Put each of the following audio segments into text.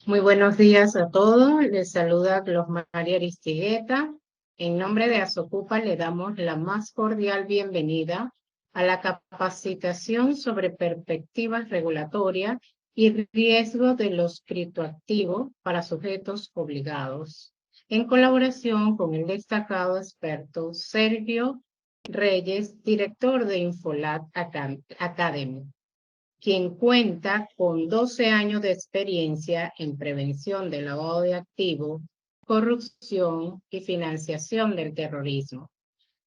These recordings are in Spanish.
Muy buenos días a todos. Les saluda María Aristigueta. En nombre de Asocupa le damos la más cordial bienvenida a la capacitación sobre perspectivas regulatorias y riesgo de los criptoactivos para sujetos obligados, en colaboración con el destacado experto Sergio Reyes, director de Infolat Academy, quien cuenta con 12 años de experiencia en prevención del lavado de activos, corrupción y financiación del terrorismo.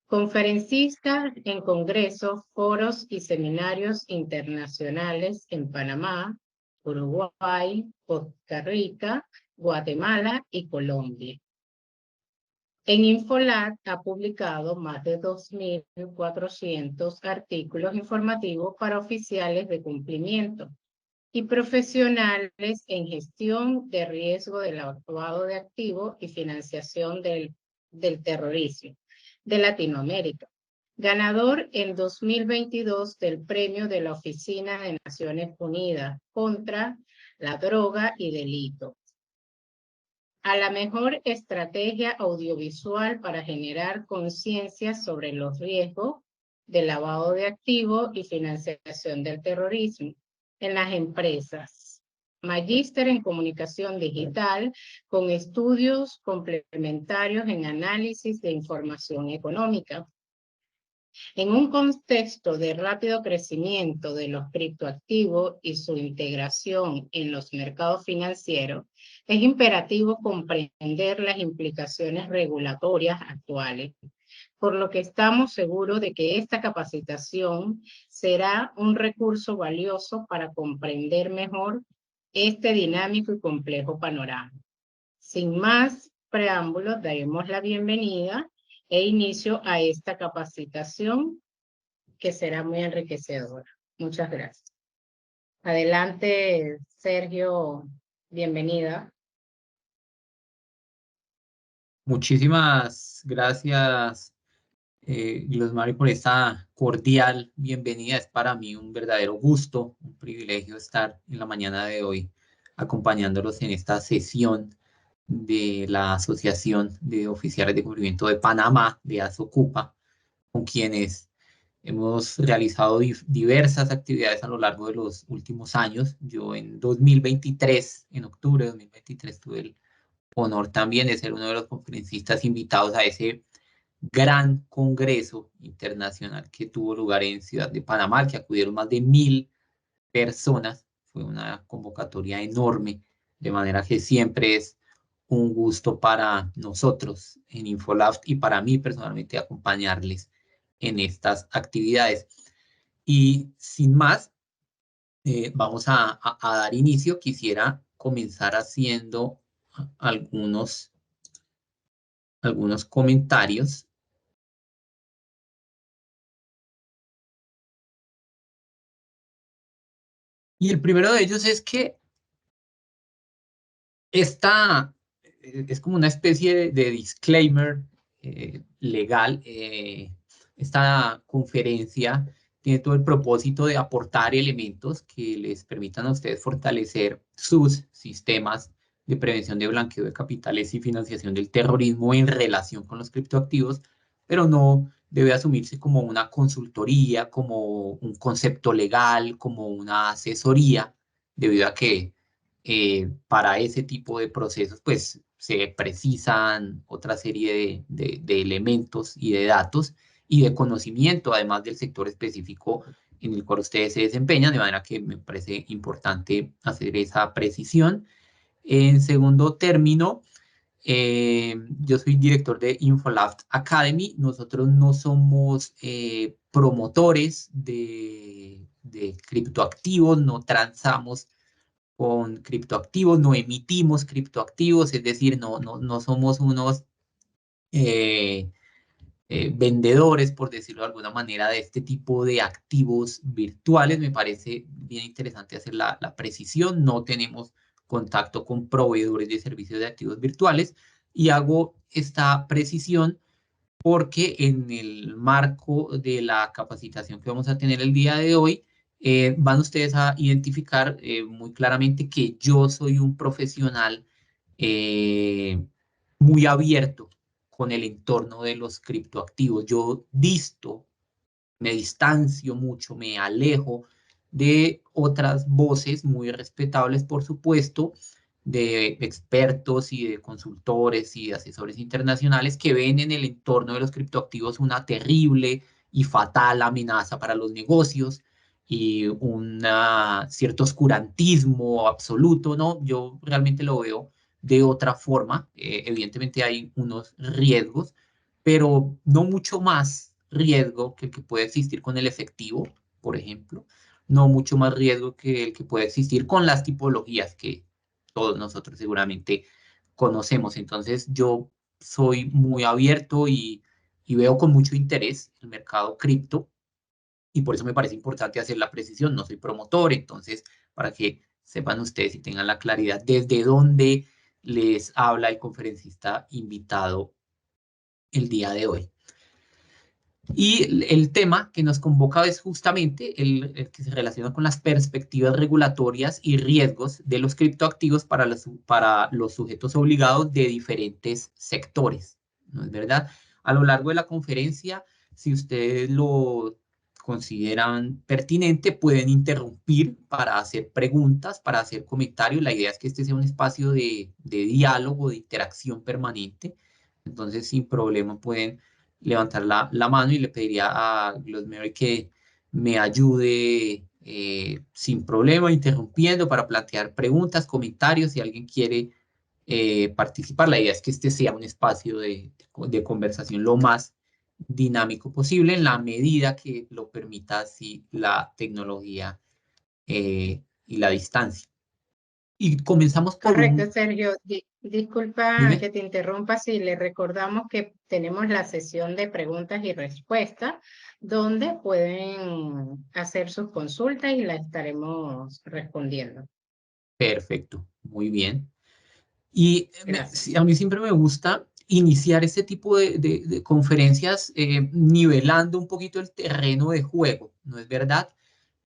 Conferencista en congresos, foros y seminarios internacionales en Panamá, Uruguay, Costa Rica, Guatemala y Colombia. En Infolat ha publicado más de 2.400 artículos informativos para oficiales de cumplimiento y profesionales en gestión de riesgo del lavado de activos y financiación del terrorismo de Latinoamérica. Ganador en 2022 del premio de la Oficina de Naciones Unidas contra la Droga y Delito a la mejor estrategia audiovisual para generar conciencia sobre los riesgos de lavado de activos y financiación del terrorismo en las empresas. Magíster en comunicación digital con estudios complementarios en análisis de información económica. En un contexto de rápido crecimiento de los criptoactivos y su integración en los mercados financieros, es imperativo comprender las implicaciones regulatorias actuales, por lo que estamos seguros de que esta capacitación será un recurso valioso para comprender mejor este dinámico y complejo panorama. Sin más preámbulos, daremos la bienvenida e inicio a esta capacitación que será muy enriquecedora. Muchas gracias. Adelante, Sergio, bienvenida. Muchísimas gracias, Glosmary, por esta cordial bienvenida. Es para mí un verdadero gusto, un privilegio estar en la mañana de hoy acompañándolos en esta sesión de la Asociación de Oficiales de Cumplimiento de Panamá, de Asocupa, con quienes hemos realizado diversas actividades a lo largo de los últimos años. Yo en 2023, en octubre de 2023, tuve el honor también de ser uno de los conferencistas invitados a ese gran congreso internacional que tuvo lugar en Ciudad de Panamá, que acudieron más de 1.000 personas. Fue una convocatoria enorme, de manera que siempre es un gusto para nosotros en Infolab y para mí personalmente acompañarles en estas actividades. Y sin más, vamos a dar inicio. Quisiera comenzar haciendo algunos comentarios. Y el primero de ellos es que esta es como una especie de disclaimer legal. Esta conferencia tiene todo el propósito de aportar elementos que les permitan a ustedes fortalecer sus sistemas de prevención de blanqueo de capitales y financiación del terrorismo en relación con los criptoactivos, pero no debe asumirse como una consultoría, como un concepto legal, como una asesoría, debido a que para ese tipo de procesos pues se precisan otra serie de elementos y de datos y de conocimiento, además del sector específico en el cual ustedes se desempeñan, de manera que me parece importante hacer esa precisión. En segundo término, yo soy director de Infolab Academy. Nosotros no somos promotores de criptoactivos, no transamos con criptoactivos, no emitimos criptoactivos, es decir, no somos unos eh, vendedores, por decirlo de alguna manera, de este tipo de activos virtuales. Me parece bien interesante hacer la precisión. No tenemos contacto con proveedores de servicios de activos virtuales y hago esta precisión porque en el marco de la capacitación que vamos a tener el día de hoy, van ustedes a identificar muy claramente que yo soy un profesional muy abierto con el entorno de los criptoactivos. Yo me distancio mucho, me alejo de otras voces muy respetables, por supuesto, de expertos y de consultores y de asesores internacionales que ven en el entorno de los criptoactivos una terrible y fatal amenaza para los negocios y un cierto oscurantismo absoluto, ¿no? Yo realmente lo veo de otra forma. Evidentemente hay unos riesgos, pero no mucho más riesgo que el que puede existir con el efectivo, por ejemplo, no mucho más riesgo que el que puede existir con las tipologías que todos nosotros seguramente conocemos. Entonces yo soy muy abierto y veo con mucho interés el mercado cripto y por eso me parece importante hacer la precisión. No soy promotor, entonces para que sepan ustedes y tengan la claridad desde dónde les habla el conferencista invitado el día de hoy. Y el tema que nos convoca es justamente el que se relaciona con las perspectivas regulatorias y riesgos de los criptoactivos para los sujetos obligados de diferentes sectores, ¿no es verdad? A lo largo de la conferencia, si ustedes lo consideran pertinente, pueden interrumpir para hacer preguntas, para hacer comentarios. La idea es que este sea un espacio de diálogo, de interacción permanente. Entonces, sin problema, pueden levantar la mano y le pediría a Glosmery que me ayude sin problema, interrumpiendo para plantear preguntas, comentarios, si alguien quiere participar. La idea es que este sea un espacio de conversación lo más dinámico posible en la medida que lo permita así la tecnología y la distancia. Y comenzamos por Correcto, un... Sergio. Disculpa Dime. que te interrumpa si le recordamos que tenemos la sesión de preguntas y respuestas donde pueden hacer sus consultas y las estaremos respondiendo. Perfecto, muy bien. Y Gracias. a mí siempre me gusta iniciar este tipo de conferencias nivelando un poquito el terreno de juego, ¿no es verdad?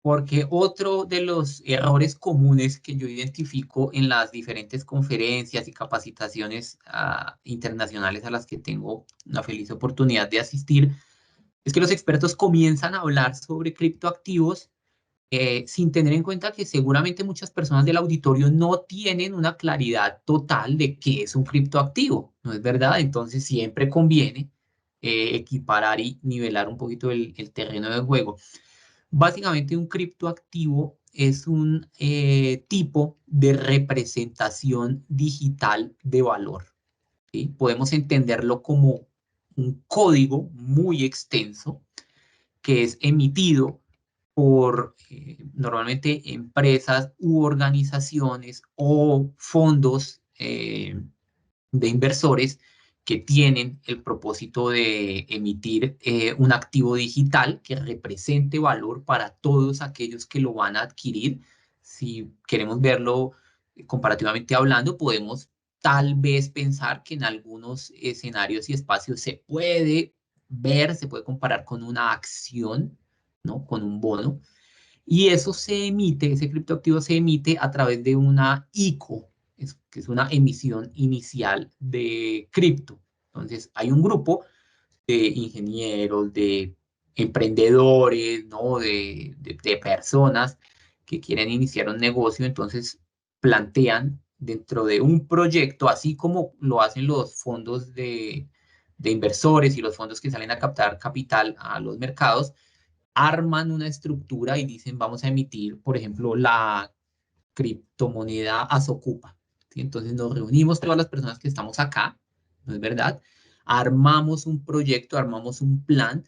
Porque otro de los errores comunes que yo identifico en las diferentes conferencias y capacitaciones internacionales a las que tengo una feliz oportunidad de asistir es que los expertos comienzan a hablar sobre criptoactivos sin tener en cuenta que seguramente muchas personas del auditorio no tienen una claridad total de qué es un criptoactivo, ¿no es verdad? Entonces siempre conviene equiparar y nivelar un poquito el terreno de juego. Básicamente un criptoactivo es un tipo de representación digital de valor, ¿sí? Podemos entenderlo como un código muy extenso que es emitido por normalmente empresas u organizaciones o fondos de inversores que tienen el propósito de emitir un activo digital que represente valor para todos aquellos que lo van a adquirir. Si queremos verlo comparativamente hablando, podemos tal vez pensar que en algunos escenarios y espacios se puede ver, se puede comparar con una acción, ¿no? Con un bono. Y eso se emite, ese criptoactivo se emite a través de una ICO, que es una emisión inicial de cripto. Entonces, hay un grupo de ingenieros, de emprendedores, ¿no? De personas que quieren iniciar un negocio, entonces plantean dentro de un proyecto, así como lo hacen los fondos de inversores y los fondos que salen a captar capital a los mercados, arman una estructura y dicen, vamos a emitir, por ejemplo, la criptomoneda Asocupa, ¿sí? Entonces nos reunimos todas las personas que estamos acá, ¿no es verdad? Armamos un proyecto, armamos un plan,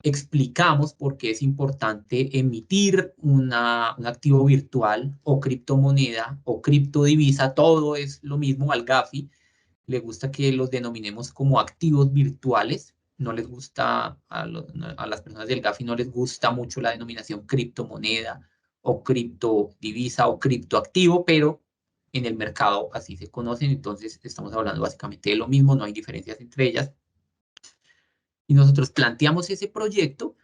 explicamos por qué es importante emitir un activo virtual o criptomoneda o criptodivisa, todo es lo mismo al GAFI, le gusta que los denominemos como activos virtuales. No les gusta, a las personas del GAFI no les gusta mucho la denominación criptomoneda o criptodivisa o criptoactivo, pero en el mercado así se conocen, entonces estamos hablando básicamente de lo mismo, no hay diferencias entre ellas. Y nosotros planteamos ese proyecto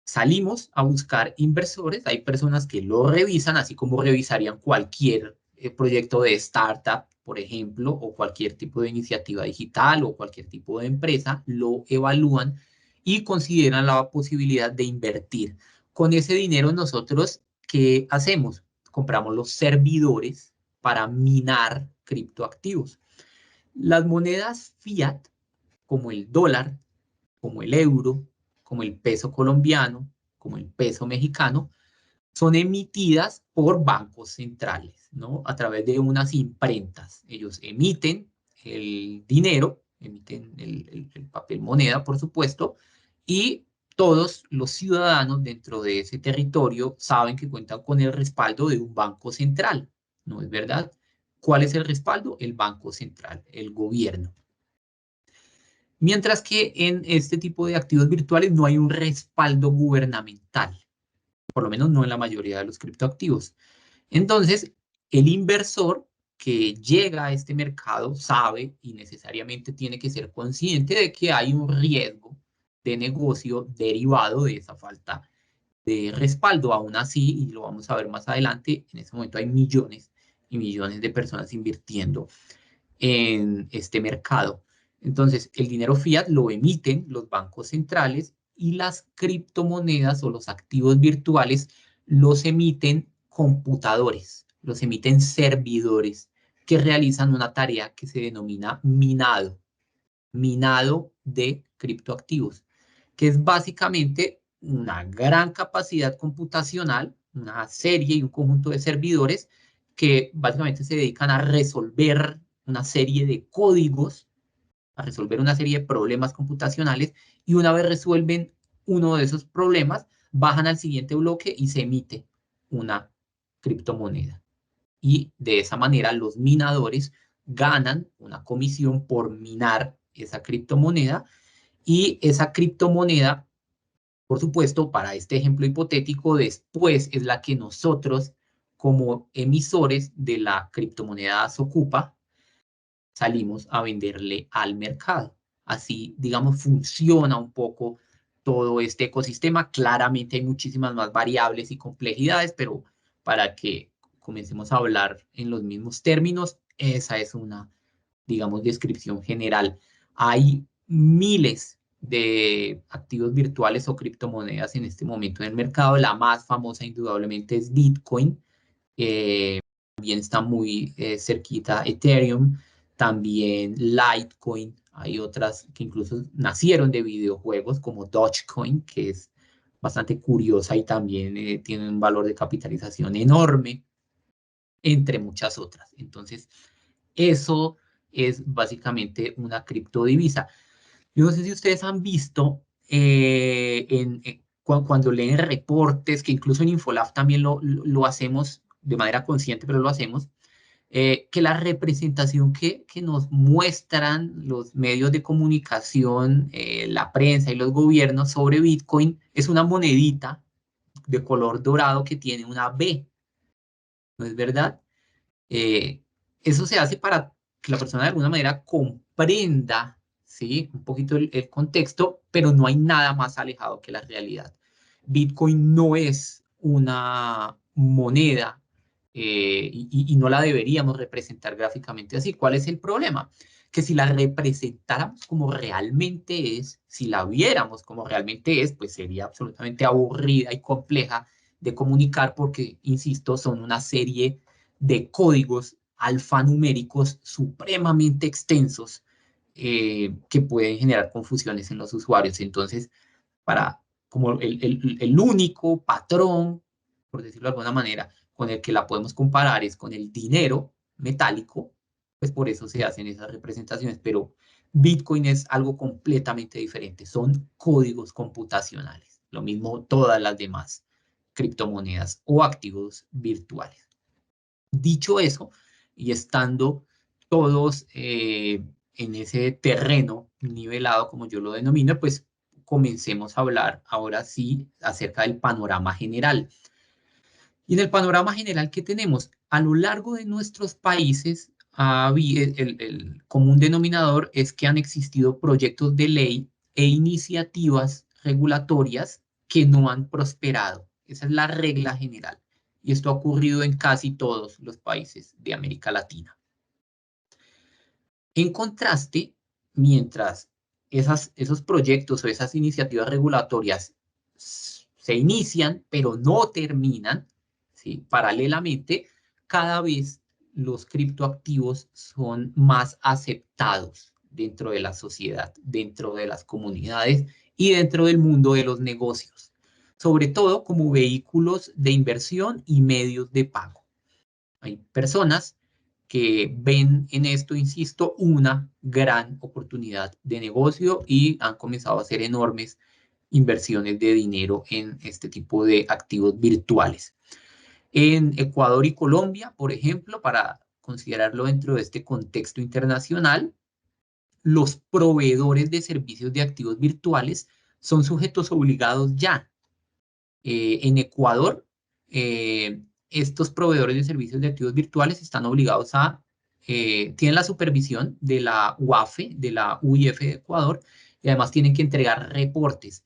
salimos a buscar inversores, hay personas que lo revisan, así como revisarían cualquier proyecto de startup, por ejemplo, o cualquier tipo de iniciativa digital o cualquier tipo de empresa, lo evalúan y consideran la posibilidad de invertir. Con ese dinero nosotros, ¿qué hacemos? Compramos los servidores para minar criptoactivos. Las monedas fiat, como el dólar, como el euro, como el peso colombiano, como el peso mexicano, son emitidas por bancos centrales, ¿no? A través de unas imprentas. Ellos emiten el dinero, emiten el papel moneda, por supuesto, y todos los ciudadanos dentro de ese territorio saben que cuentan con el respaldo de un banco central, ¿no es verdad? ¿Cuál es el respaldo? El banco central, el gobierno. Mientras que en este tipo de activos virtuales no hay un respaldo gubernamental, por lo menos no en la mayoría de los criptoactivos. Entonces, el inversor que llega a este mercado sabe y necesariamente tiene que ser consciente de que hay un riesgo de negocio derivado de esa falta de respaldo. Aún así, y lo vamos a ver más adelante, en este momento hay millones y millones de personas invirtiendo en este mercado. Entonces, el dinero fiat lo emiten los bancos centrales y las criptomonedas o los activos virtuales los emiten computadores, los emiten servidores que realizan una tarea que se denomina minado, minado de criptoactivos, que es básicamente una gran capacidad computacional, una serie y un conjunto de servidores que básicamente se dedican a resolver una serie de códigos, a resolver una serie de problemas computacionales, y una vez resuelven uno de esos problemas, bajan al siguiente bloque y se emite una criptomoneda. Y de esa manera los minadores ganan una comisión por minar esa criptomoneda, y esa criptomoneda, por supuesto, para este ejemplo hipotético, después es la que nosotros, como emisores de la criptomoneda Socupa, salimos a venderle al mercado. Así, digamos, funciona un poco todo este ecosistema. Claramente hay muchísimas más variables y complejidades, pero para que comencemos a hablar en los mismos términos, esa es una, digamos, descripción general. Hay miles de activos virtuales o criptomonedas en este momento en el mercado. La más famosa indudablemente es Bitcoin. También está muy cerquita Ethereum, también Litecoin. Hay otras que incluso nacieron de videojuegos como Dogecoin, que es bastante curiosa y también tiene un valor de capitalización enorme, entre muchas otras. Entonces, eso es básicamente una criptodivisa. Yo no sé si ustedes han visto cuando leen reportes, que incluso en Infolab también lo hacemos de manera consciente, pero lo hacemos, que la representación que nos muestran los medios de comunicación, la prensa y los gobiernos sobre Bitcoin es una monedita de color dorado que tiene una B, ¿no es verdad? Eh, Eso se hace para que la persona de alguna manera comprenda, ¿sí? Un poquito el contexto, pero no hay nada más alejado que la realidad. Bitcoin no es una moneda y no la deberíamos representar gráficamente así. ¿Cuál es el problema? Que si la representáramos como realmente es, si la viéramos como realmente es, pues sería absolutamente aburrida y compleja de comunicar porque, insisto, son una serie de códigos alfanuméricos supremamente extensos que pueden generar confusiones en los usuarios. Entonces, para como el único patrón, por decirlo de alguna manera, con el que la podemos comparar es con el dinero metálico, pues por eso se hacen esas representaciones, pero Bitcoin es algo completamente diferente, son códigos computacionales, lo mismo todas las demás criptomonedas o activos virtuales. Dicho eso, y estando todos en ese terreno nivelado, como yo lo denomino, pues comencemos a hablar ahora sí acerca del panorama general. Y en el panorama general que tenemos, a lo largo de nuestros países, el común denominador es que han existido proyectos de ley e iniciativas regulatorias que no han prosperado. Esa es la regla general. Y esto ha ocurrido en casi todos los países de América Latina. En contraste, mientras esos proyectos o esas iniciativas regulatorias se inician, pero no terminan, ¿sí? Paralelamente, cada vez los criptoactivos son más aceptados dentro de la sociedad, dentro de las comunidades y dentro del mundo de los negocios, sobre todo como vehículos de inversión y medios de pago. Hay personas que ven en esto, insisto, una gran oportunidad de negocio y han comenzado a hacer enormes inversiones de dinero en este tipo de activos virtuales. En Ecuador y Colombia, por ejemplo, para considerarlo dentro de este contexto internacional, los proveedores de servicios de activos virtuales son sujetos obligados ya. En Ecuador, estos proveedores de servicios de activos virtuales están obligados tienen la supervisión de la UAFE, de la UIF de Ecuador, y además tienen que entregar reportes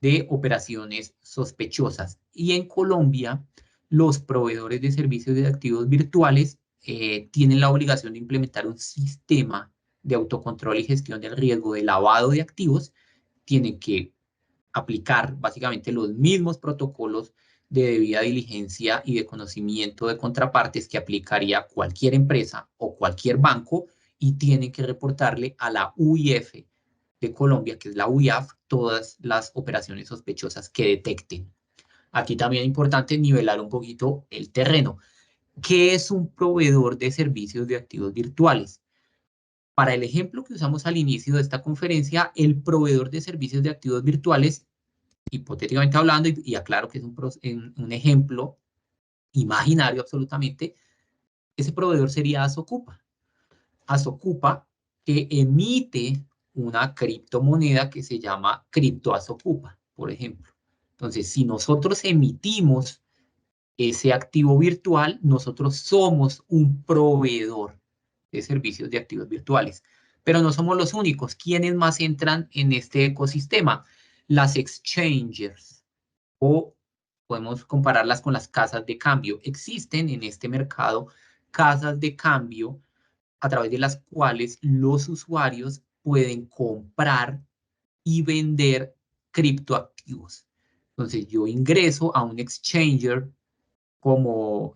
de operaciones sospechosas. Y en Colombia, los proveedores de servicios de activos virtuales tienen la obligación de implementar un sistema de autocontrol y gestión del riesgo de lavado de activos. Tienen que aplicar básicamente los mismos protocolos de debida diligencia y de conocimiento de contrapartes que aplicaría cualquier empresa o cualquier banco, y tienen que reportarle a la UIF de Colombia, que es la UIAF, todas las operaciones sospechosas que detecten. Aquí también es importante nivelar un poquito el terreno. ¿Qué es un proveedor de servicios de activos virtuales? Para el ejemplo que usamos al inicio de esta conferencia, el proveedor de servicios de activos virtuales, hipotéticamente hablando, y aclaro que es un ejemplo imaginario absolutamente, ese proveedor sería Asocupa. Asocupa, que emite una criptomoneda que se llama CryptoAsocupa, por ejemplo. Entonces, si nosotros emitimos ese activo virtual, nosotros somos un proveedor de servicios de activos virtuales. Pero no somos los únicos. ¿Quiénes más entran en este ecosistema? Las exchangers, o podemos compararlas con las casas de cambio. Existen en este mercado casas de cambio a través de las cuales los usuarios pueden comprar y vender criptoactivos. Entonces yo ingreso a un exchanger como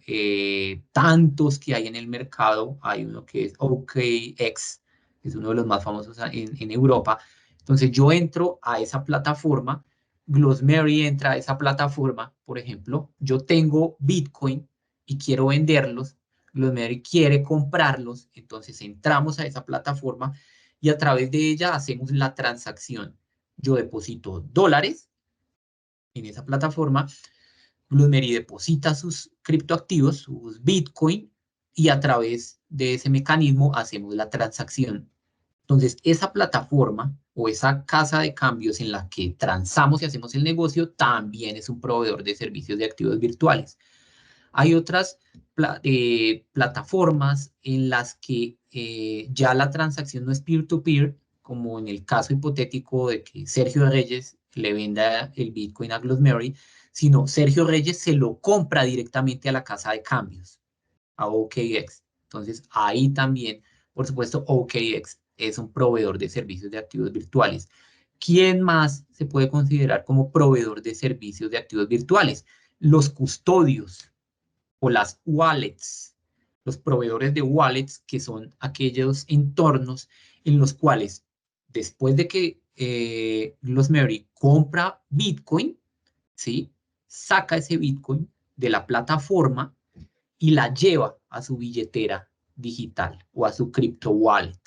tantos que hay en el mercado. Hay uno que es OKX, que es uno de los más famosos en Europa. Entonces yo entro a esa plataforma, Glossary entra a esa plataforma, por ejemplo, yo tengo Bitcoin y quiero venderlos, Glossary quiere comprarlos, entonces entramos a esa plataforma y a través de ella hacemos la transacción. Yo deposito dólares en esa plataforma, Glossary deposita sus criptoactivos, sus Bitcoin, y a través de ese mecanismo hacemos la transacción. Entonces, esa plataforma o esa casa de cambios en la que transamos y hacemos el negocio también es un proveedor de servicios de activos virtuales. Hay otras plataformas en las que ya la transacción no es peer-to-peer, como en el caso hipotético de que Sergio Reyes le venda el Bitcoin a Glossary, sino Sergio Reyes se lo compra directamente a la casa de cambios, a OKX. Entonces, ahí también, por supuesto, OKX es un proveedor de servicios de activos virtuales. ¿Quién más se puede considerar como proveedor de servicios de activos virtuales? Los custodios o las wallets, los proveedores de wallets, que son aquellos entornos en los cuales, después de que Glossary compra Bitcoin, ¿sí? Saca ese Bitcoin de la plataforma y la lleva a su billetera digital o a su crypto wallet.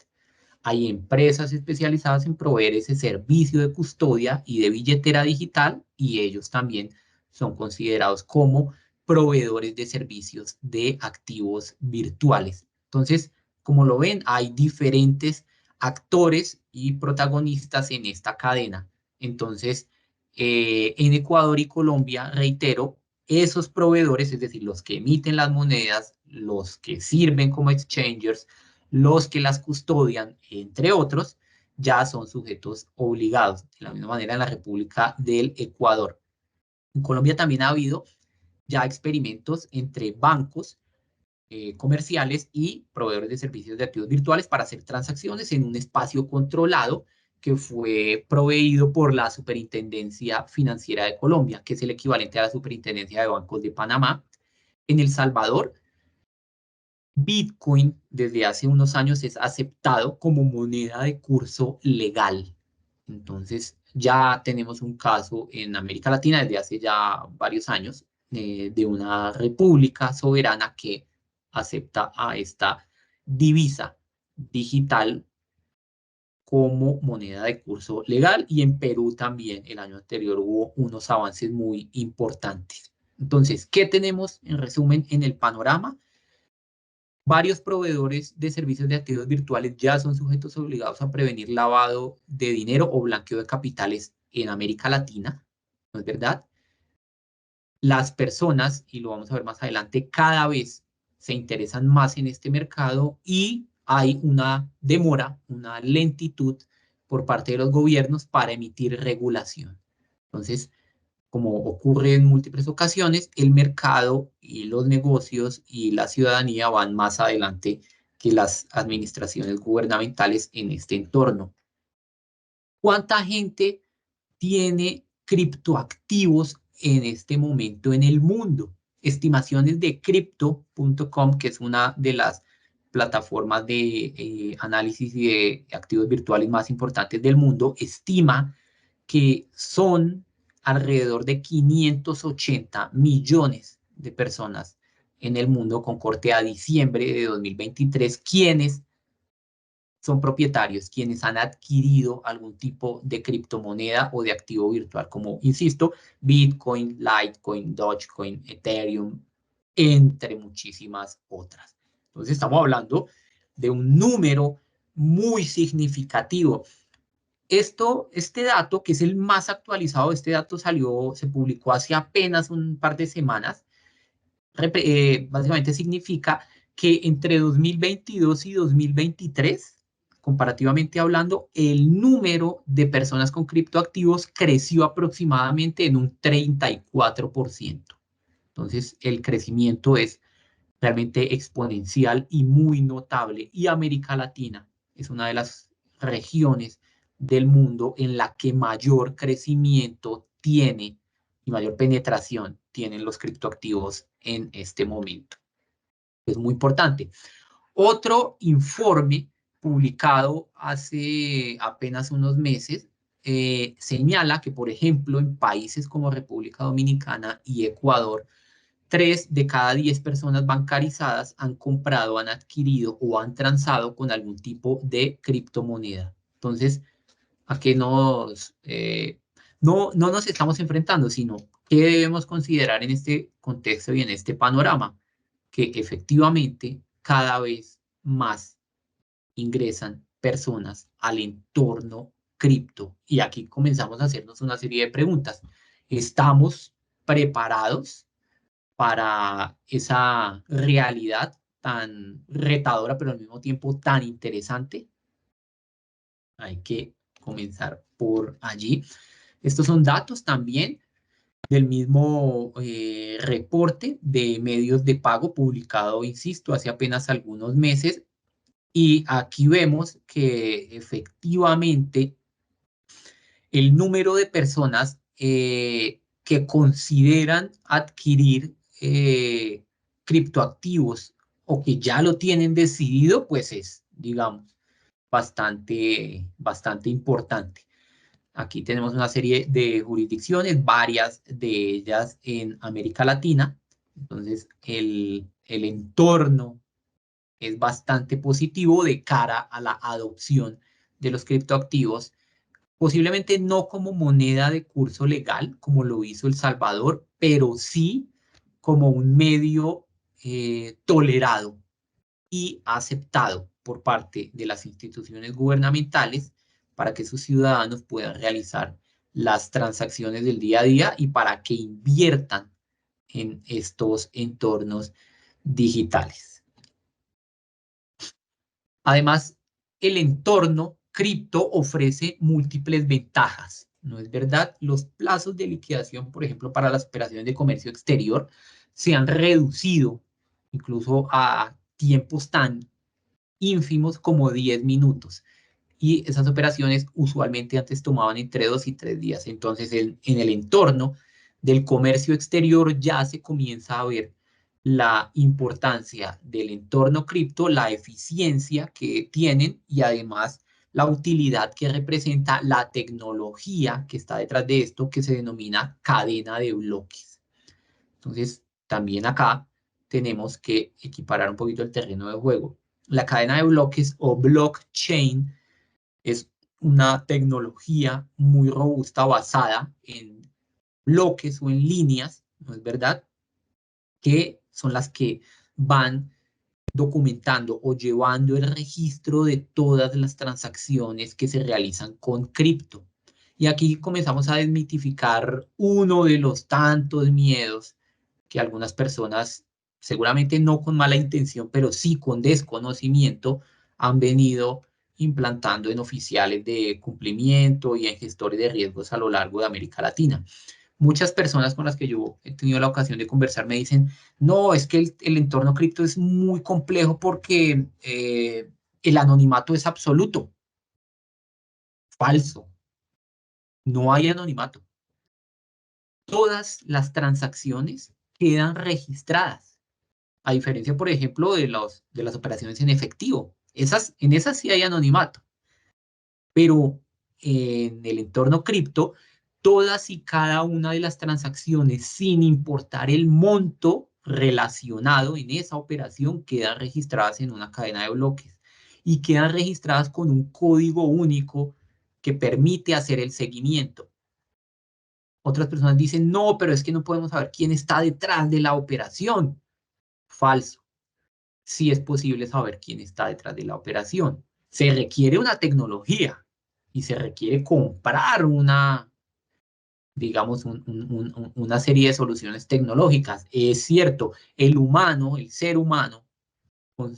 Hay empresas especializadas en proveer ese servicio de custodia y de billetera digital, y ellos también son considerados como proveedores de servicios de activos virtuales. Entonces, como lo ven, hay diferentes actores y protagonistas en esta cadena. Entonces, en Ecuador y Colombia, reitero, esos proveedores, es decir, los que emiten las monedas, los que sirven como exchangers, los que las custodian, entre otros, ya son sujetos obligados. De la misma manera en la República del Ecuador. En Colombia también ha habido ya experimentos entre bancos comerciales y proveedores de servicios de activos virtuales para hacer transacciones en un espacio controlado que fue proveído por la Superintendencia Financiera de Colombia, que es el equivalente a la Superintendencia de Bancos de Panamá. En El Salvador, Bitcoin desde hace unos años es aceptado como moneda de curso legal. Entonces, ya tenemos un caso en América Latina desde hace ya varios años de una república soberana que acepta a esta divisa digital como moneda de curso legal, y en Perú también el año anterior hubo unos avances muy importantes. Entonces, ¿qué tenemos en resumen en el panorama? Varios proveedores de servicios de activos virtuales ya son sujetos obligados a prevenir lavado de dinero o blanqueo de capitales en América Latina, ¿no es verdad? Las personas, y lo vamos a ver más adelante, cada vez se interesan más en este mercado y hay una demora, una lentitud por parte de los gobiernos para emitir regulación. Entonces, como ocurre en múltiples ocasiones, el mercado y los negocios y la ciudadanía van más adelante que las administraciones gubernamentales en este entorno. ¿Cuánta gente tiene criptoactivos en este momento en el mundo? Estimaciones de crypto.com, que es una de las plataformas de análisis y de activos virtuales más importantes del mundo, estima que son alrededor de 580 millones de personas en el mundo con corte a diciembre de 2023, quienes son propietarios, quienes han adquirido algún tipo de criptomoneda o de activo virtual, como, insisto, Bitcoin, Litecoin, Dogecoin, Ethereum, entre muchísimas otras. Entonces estamos hablando de un número muy significativo. Este dato, que es el más actualizado, este dato se publicó hace apenas un par de semanas, básicamente significa que entre 2022 y 2023, comparativamente hablando, el número de personas con criptoactivos creció aproximadamente en un 34%. Entonces, el crecimiento es realmente exponencial y muy notable. Y América Latina es una de las regiones del mundo en la que mayor crecimiento tiene y mayor penetración tienen los criptoactivos en este momento. Es muy importante. Otro informe publicado hace apenas unos meses señala que, por ejemplo, en países como República Dominicana y Ecuador, 3 de cada 10 personas bancarizadas han comprado, han adquirido o han transado con algún tipo de criptomoneda. Entonces, ¿a qué no nos estamos enfrentando, sino qué debemos considerar en este contexto y en este panorama? Que efectivamente cada vez más ingresan personas al entorno cripto. Y aquí comenzamos a hacernos una serie de preguntas. ¿Estamos preparados para esa realidad tan retadora, pero al mismo tiempo tan interesante? Hay que comenzar por allí. Estos son datos también del mismo reporte de medios de pago publicado, insisto, hace apenas algunos meses. Y aquí vemos que efectivamente el número de personas que consideran adquirir criptoactivos o que ya lo tienen decidido, pues es, digamos, bastante importante. Aquí tenemos una serie de jurisdicciones, varias de ellas en América Latina. Entonces, el entorno es bastante positivo de cara a la adopción de los criptoactivos, posiblemente no como moneda de curso legal, como lo hizo El Salvador, pero sí como un medio tolerado y aceptado por parte de las instituciones gubernamentales para que sus ciudadanos puedan realizar las transacciones del día a día y para que inviertan en estos entornos digitales. Además, el entorno cripto ofrece múltiples ventajas. ¿no es verdad? Los plazos de liquidación, por ejemplo, para las operaciones de comercio exterior, se han reducido incluso a tiempos tan ínfimos como 10 minutos. Y esas operaciones usualmente antes tomaban entre 2 y 3 días. Entonces, en el entorno del comercio exterior ya se comienza a ver la importancia del entorno cripto, la eficiencia que tienen y además la utilidad que representa la tecnología que está detrás de esto, que se denomina cadena de bloques. Entonces, también acá tenemos que equiparar un poquito el terreno de juego. La cadena de bloques o blockchain es una tecnología muy robusta basada en bloques o en líneas, ¿no es verdad? Que son las que van documentando o llevando el registro de todas las transacciones que se realizan con cripto. Y aquí comenzamos a desmitificar uno de los tantos miedos que algunas personas, seguramente no con mala intención, pero sí con desconocimiento, han venido implantando en oficiales de cumplimiento y en gestores de riesgos a lo largo de América Latina. Muchas personas con las que yo he tenido la ocasión de conversar me dicen, no, es que el entorno cripto es muy complejo porque el anonimato es absoluto. Falso. No hay anonimato. Todas las transacciones quedan registradas. A diferencia, por ejemplo, de las operaciones en efectivo. En esas sí hay anonimato. Pero en el entorno cripto, todas y cada una de las transacciones, sin importar el monto relacionado en esa operación, quedan registradas en una cadena de bloques y quedan registradas con un código único que permite hacer el seguimiento. Otras personas dicen, no, pero es que no podemos saber quién está detrás de la operación. Falso. Sí es posible saber quién está detrás de la operación. Se requiere una tecnología y se requiere comprar digamos, una serie de soluciones tecnológicas. Es cierto, el humano, el ser humano, con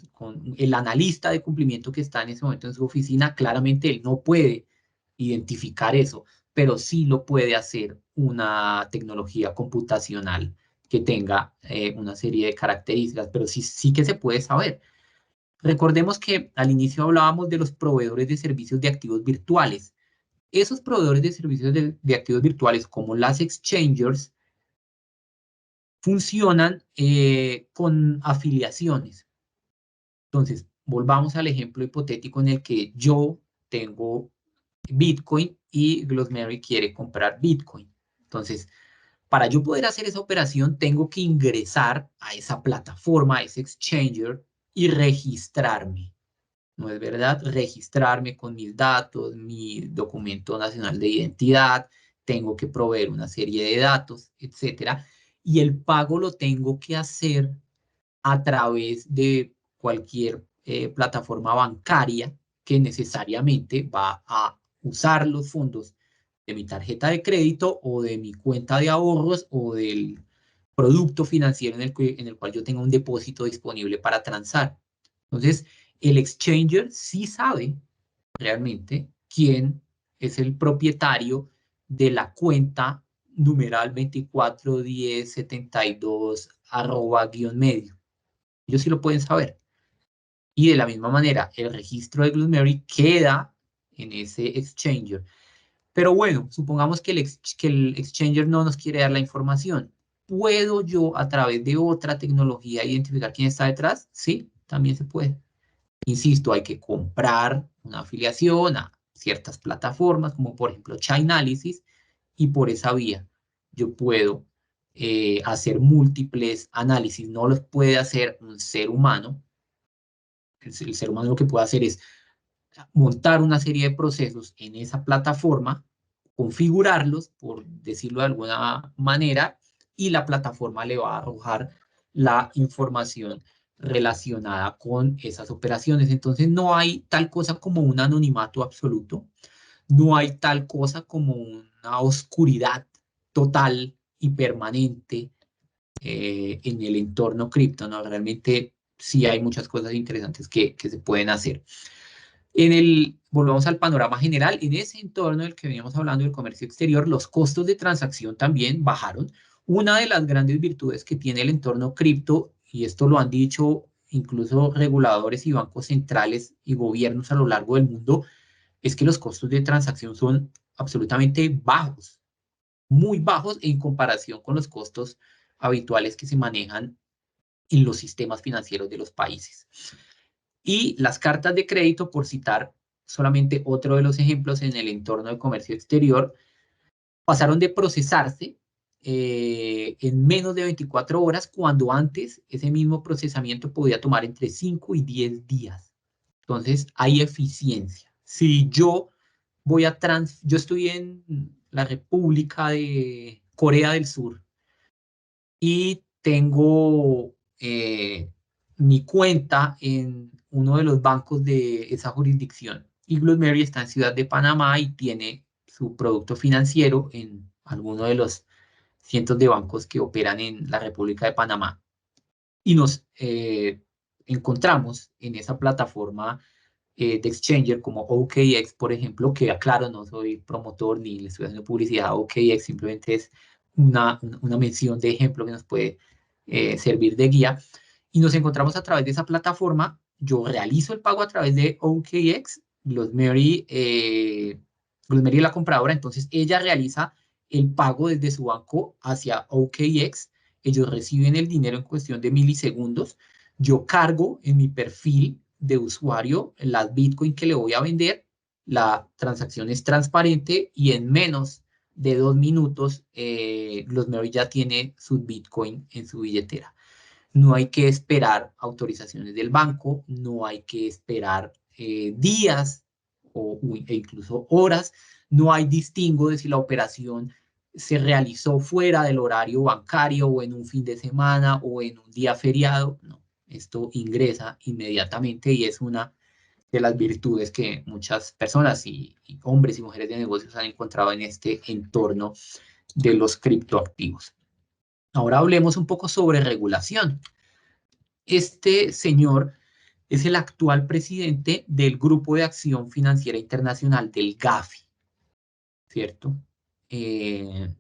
el analista de cumplimiento que está en ese momento en su oficina, claramente él no puede identificar eso, pero sí lo puede hacer una tecnología computacional que tenga una serie de características, pero sí que se puede saber. Recordemos que al inicio hablábamos de los proveedores de servicios de activos virtuales. Esos proveedores de servicios de activos virtuales, como las exchangers, funcionan con afiliaciones. Entonces, volvamos al ejemplo hipotético en el que yo tengo Bitcoin y Glossary quiere comprar Bitcoin. Entonces, para yo poder hacer esa operación, tengo que ingresar a esa plataforma, a ese exchanger y registrarme. ¿No es verdad? Registrarme con mis datos, mi documento nacional de identidad, tengo que proveer una serie de datos, etcétera. Y el pago lo tengo que hacer a través de cualquier plataforma bancaria que necesariamente va a usar los fondos de mi tarjeta de crédito o de mi cuenta de ahorros o del producto financiero en el cual yo tenga un depósito disponible para transar. Entonces, el exchanger sí sabe realmente quién es el propietario de la cuenta numeral 241072 arroba guión medio. Ellos sí lo pueden saber. Y de la misma manera, el registro de Glossary queda en ese exchanger. Pero bueno, supongamos que el exchanger no nos quiere dar la información. ¿Puedo yo a través de otra tecnología identificar quién está detrás? Sí, también se puede. Insisto, hay que comprar una afiliación a ciertas plataformas, como por ejemplo Chainalysis, y por esa vía yo puedo hacer múltiples análisis. No los puede hacer un ser humano. El ser humano lo que puede hacer es montar una serie de procesos en esa plataforma, configurarlos, por decirlo de alguna manera, y la plataforma le va a arrojar la información relacionada con esas operaciones. Entonces no hay tal cosa como un anonimato absoluto, no hay tal cosa como una oscuridad total y permanente en el entorno cripto, ¿no? Realmente sí hay muchas cosas interesantes que se pueden hacer. Volvamos al panorama general, en ese entorno del que veníamos hablando del comercio exterior, los costos de transacción también bajaron. Una de las grandes virtudes que tiene el entorno cripto, y esto lo han dicho incluso reguladores y bancos centrales y gobiernos a lo largo del mundo, es que los costos de transacción son absolutamente bajos, muy bajos en comparación con los costos habituales que se manejan en los sistemas financieros de los países. Y las cartas de crédito, por citar solamente otro de los ejemplos en el entorno de comercio exterior, pasaron de procesarse en menos de 24 horas, cuando antes ese mismo procesamiento podía tomar entre 5 y 10 días. Entonces, hay eficiencia. Si yo yo estoy en la República de Corea del Sur y tengo mi cuenta en uno de los bancos de esa jurisdicción. Y Bloomberry está en Ciudad de Panamá y tiene su producto financiero en alguno de los cientos de bancos que operan en la República de Panamá. Y nos encontramos en esa plataforma de exchanger como OKX, por ejemplo, que aclaro, no soy promotor ni le estoy haciendo publicidad a OKX, simplemente es una mención de ejemplo que nos puede servir de guía. Y nos encontramos a través de esa plataforma. Yo realizo el pago a través de OKX, Bloomberry es la compradora, entonces ella realiza el pago desde su banco hacia OKX. Ellos reciben el dinero en cuestión de milisegundos. Yo cargo en mi perfil de usuario las Bitcoin que le voy a vender. La transacción es transparente y en menos de 2 minutos Bloomberry ya tiene su Bitcoin en su billetera. No hay que esperar autorizaciones del banco, no hay que esperar días e incluso horas, no hay distingo de si la operación se realizó fuera del horario bancario o en un fin de semana o en un día feriado. No, esto ingresa inmediatamente y es una de las virtudes que muchas personas y hombres y mujeres de negocios han encontrado en este entorno de los criptoactivos. Ahora hablemos un poco sobre regulación. Este señor es el actual presidente del Grupo de Acción Financiera Internacional, del GAFI, ¿cierto? Y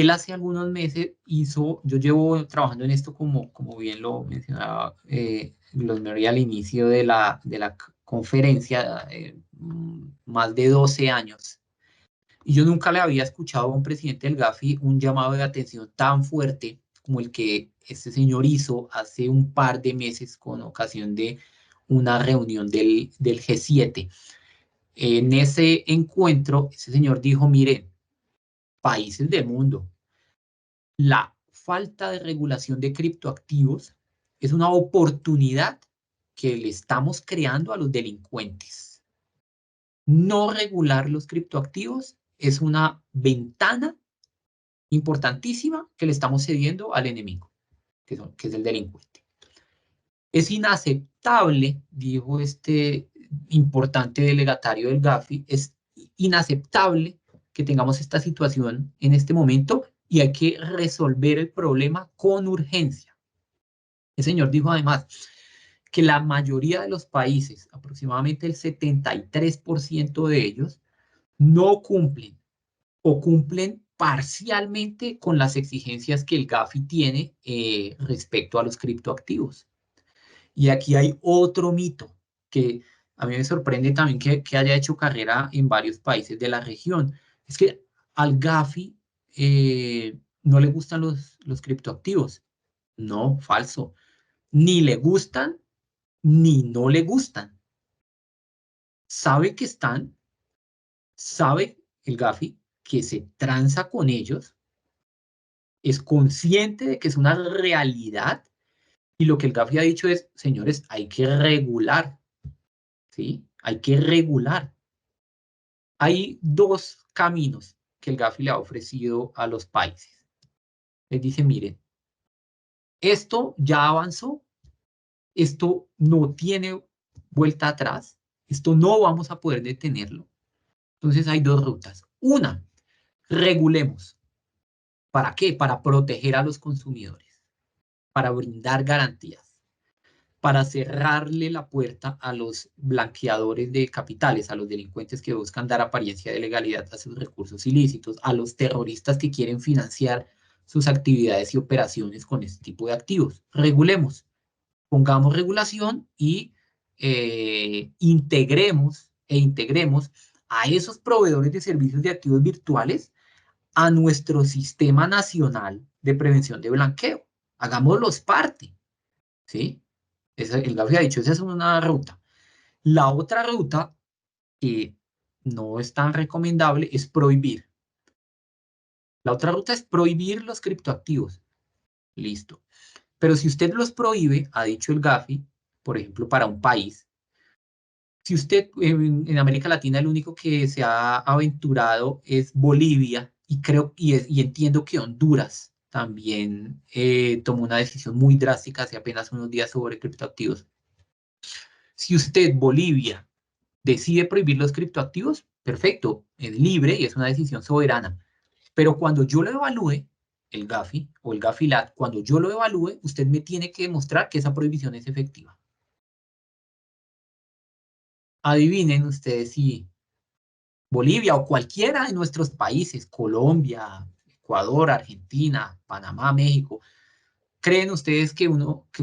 él hace algunos meses yo llevo trabajando en esto como bien lo mencionaba Bloomberry al inicio de la conferencia, más de 12 años. Y yo nunca le había escuchado a un presidente del GAFI un llamado de atención tan fuerte como el que este señor hizo hace un par de meses con ocasión de una reunión del G7. En ese encuentro, ese señor dijo, miren, países del mundo, la falta de regulación de criptoactivos es una oportunidad que le estamos creando a los delincuentes. No regular los criptoactivos es una ventana importantísima que le estamos cediendo al enemigo, que es el delincuente. Es inaceptable, dijo este importante delegatario del GAFI, es inaceptable que tengamos esta situación en este momento y hay que resolver el problema con urgencia. El señor dijo además que la mayoría de los países, aproximadamente el 73% de ellos, no cumplen o cumplen parcialmente con las exigencias que el GAFI tiene respecto a los criptoactivos. Y aquí hay otro mito que a mí me sorprende también que haya hecho carrera en varios países de la región. Es que al GAFI no le gustan los criptoactivos. No, falso. Ni le gustan, ni no le gustan. Sabe que están, sabe el GAFI que se transa con ellos, es consciente de que es una realidad y lo que el GAFI ha dicho es, señores, hay que regular, ¿sí? Hay que regular. Hay dos caminos que el GAFI le ha ofrecido a los países. Les dice, miren, esto ya avanzó, esto no tiene vuelta atrás, esto no vamos a poder detenerlo. Entonces hay dos rutas. Una, regulemos. ¿Para qué? Para proteger a los consumidores, para brindar garantías. para cerrarle la puerta a los blanqueadores de capitales, a los delincuentes que buscan dar apariencia de legalidad a sus recursos ilícitos, a los terroristas que quieren financiar sus actividades y operaciones con este tipo de activos. Regulemos, pongamos regulación y integremos a esos proveedores de servicios de activos virtuales a nuestro sistema nacional de prevención de blanqueo. Hagámoslos parte, ¿sí? El Gafi ha dicho, esa es una ruta. La otra ruta, que no es tan recomendable, es prohibir. La otra ruta es prohibir los criptoactivos. Listo. Pero si usted los prohíbe, ha dicho el Gafi, por ejemplo, para un país, si usted en América Latina el único que se ha aventurado es Bolivia y creo y entiendo que Honduras también tomó una decisión muy drástica hace apenas unos días sobre criptoactivos. Si usted, Bolivia, decide prohibir los criptoactivos, perfecto, es libre y es una decisión soberana. Pero cuando yo lo evalúe, el Gafi o el Gafilat, cuando yo lo evalúe, usted me tiene que demostrar que esa prohibición es efectiva. Adivinen ustedes si Bolivia o cualquiera de nuestros países, Colombia, Ecuador, Argentina, Panamá, México, ¿creen ustedes que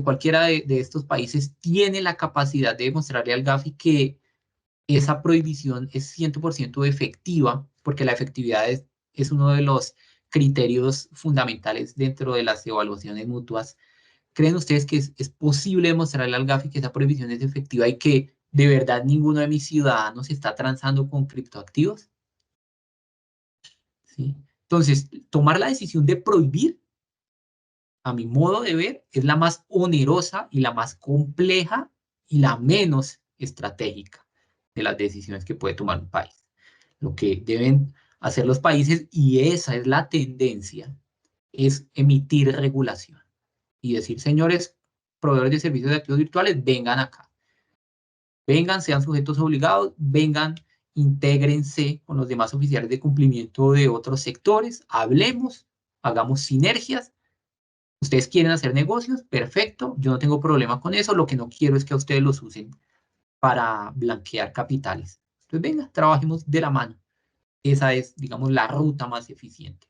cualquiera de estos países tiene la capacidad de demostrarle al Gafi que esa prohibición es 100% efectiva? Porque la efectividad es uno de los criterios fundamentales dentro de las evaluaciones mutuas. ¿Creen ustedes que es posible demostrarle al Gafi que esa prohibición es efectiva y que de verdad ninguno de mis ciudadanos está transando con criptoactivos? ¿Sí? Entonces, tomar la decisión de prohibir, a mi modo de ver, es la más onerosa y la más compleja y la menos estratégica de las decisiones que puede tomar un país. Lo que deben hacer los países, y esa es la tendencia, es emitir regulación y decir, señores, proveedores de servicios de activos virtuales, vengan acá. Vengan, sean sujetos obligados, vengan, intégrense con los demás oficiales de cumplimiento de otros sectores, hablemos, hagamos sinergias. Ustedes quieren hacer negocios, perfecto, yo no tengo problema con eso, lo que no quiero es que a ustedes los usen para blanquear capitales. Entonces, venga, trabajemos de la mano. Esa es, digamos, la ruta más eficiente.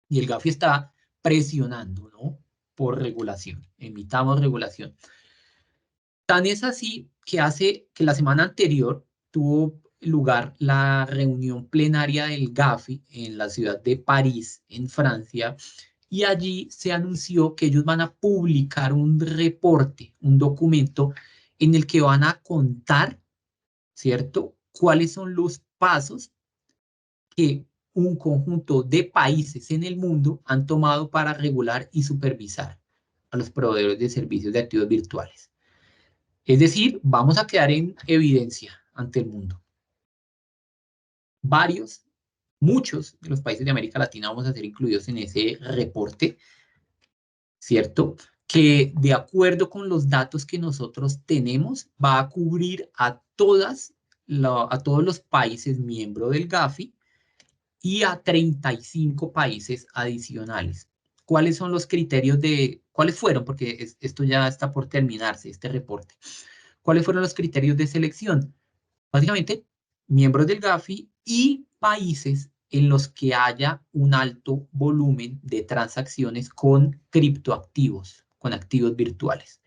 Y el Gafi está presionando, ¿no? Por regulación, emitamos regulación. Tan es así que hace que la semana anterior tuvo lugar la reunión plenaria del Gafi en la ciudad de París, en Francia, y allí se anunció que ellos van a publicar un reporte, un documento en el que van a contar, ¿cierto?, cuáles son los pasos que un conjunto de países en el mundo han tomado para regular y supervisar a los proveedores de servicios de activos virtuales. Es decir, vamos a quedar en evidencia ante el mundo. Muchos de los países de América Latina vamos a ser incluidos en ese reporte, ¿cierto? Que de acuerdo con los datos que nosotros tenemos, va a cubrir a todos los países miembros del Gafi y a 35 países adicionales. ¿Cuáles son los criterios cuáles fueron? Porque esto ya está por terminarse, este reporte. ¿Cuáles fueron los criterios de selección? Básicamente, miembros del Gafi y países en los que haya un alto volumen de transacciones con criptoactivos, con activos virtuales.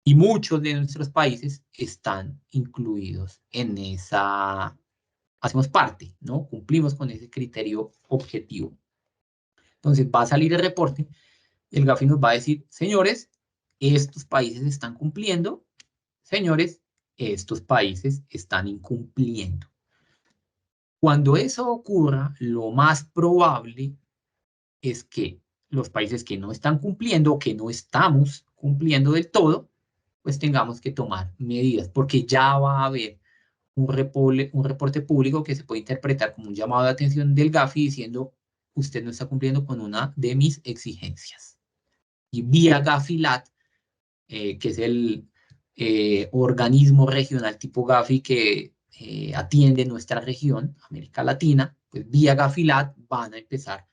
Y muchos de nuestros países están incluidos en esa, hacemos parte, ¿no? Cumplimos con ese criterio objetivo. Entonces va a salir el reporte, el Gafi nos va a decir, señores, estos países están cumpliendo, señores, estos países están incumpliendo. Cuando eso ocurra, lo más probable es que los países que no están cumpliendo o que no estamos cumpliendo del todo, pues tengamos que tomar medidas, porque ya va a haber un reporte público que se puede interpretar como un llamado de atención del Gafi diciendo, usted no está cumpliendo con una de mis exigencias. Y vía Gafilat, que es el organismo regional tipo Gafi que atiende nuestra región, América Latina, pues vía Gafilat van a empezar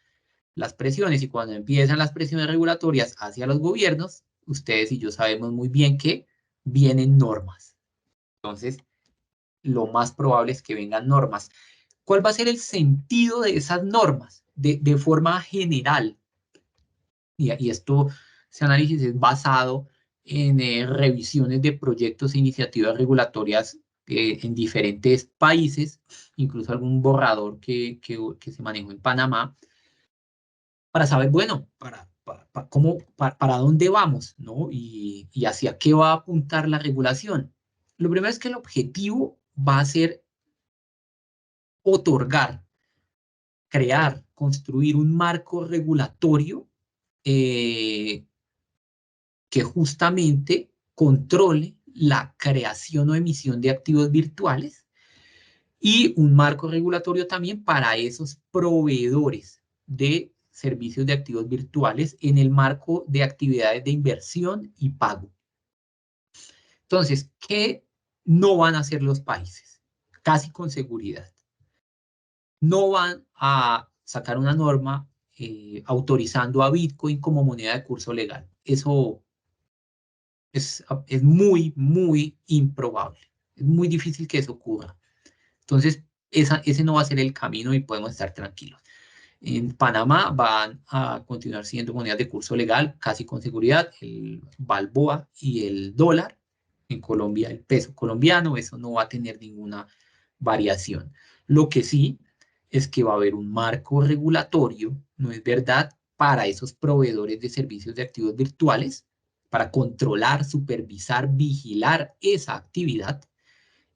las presiones, y cuando empiezan las presiones regulatorias hacia los gobiernos, ustedes y yo sabemos muy bien que vienen normas. Entonces, lo más probable es que vengan normas. ¿Cuál va a ser el sentido de esas normas? De forma general, y esto, ese análisis es basado en revisiones de proyectos e iniciativas regulatorias en diferentes países, incluso algún borrador que se manejó en Panamá, para saber, bueno, para dónde vamos, ¿no? Y hacia qué va a apuntar la regulación. Lo primero es que el objetivo va a ser otorgar, crear, construir un marco regulatorio eh, que justamente controle la creación o emisión de activos virtuales y un marco regulatorio también para esos proveedores de servicios de activos virtuales en el marco de actividades de inversión y pago. Entonces, ¿qué no van a hacer los países? Casi con seguridad. No van a sacar una norma autorizando a Bitcoin como moneda de curso legal. Eso es muy, muy improbable. Es muy difícil que eso ocurra. Entonces, ese no va a ser el camino y podemos estar tranquilos. En Panamá van a continuar siendo monedas de curso legal, casi con seguridad, el balboa y el dólar. En Colombia, el peso colombiano, eso no va a tener ninguna variación. Lo que sí es que va a haber un marco regulatorio, ¿no es verdad?, para esos proveedores de servicios de activos virtuales, para controlar, supervisar, vigilar esa actividad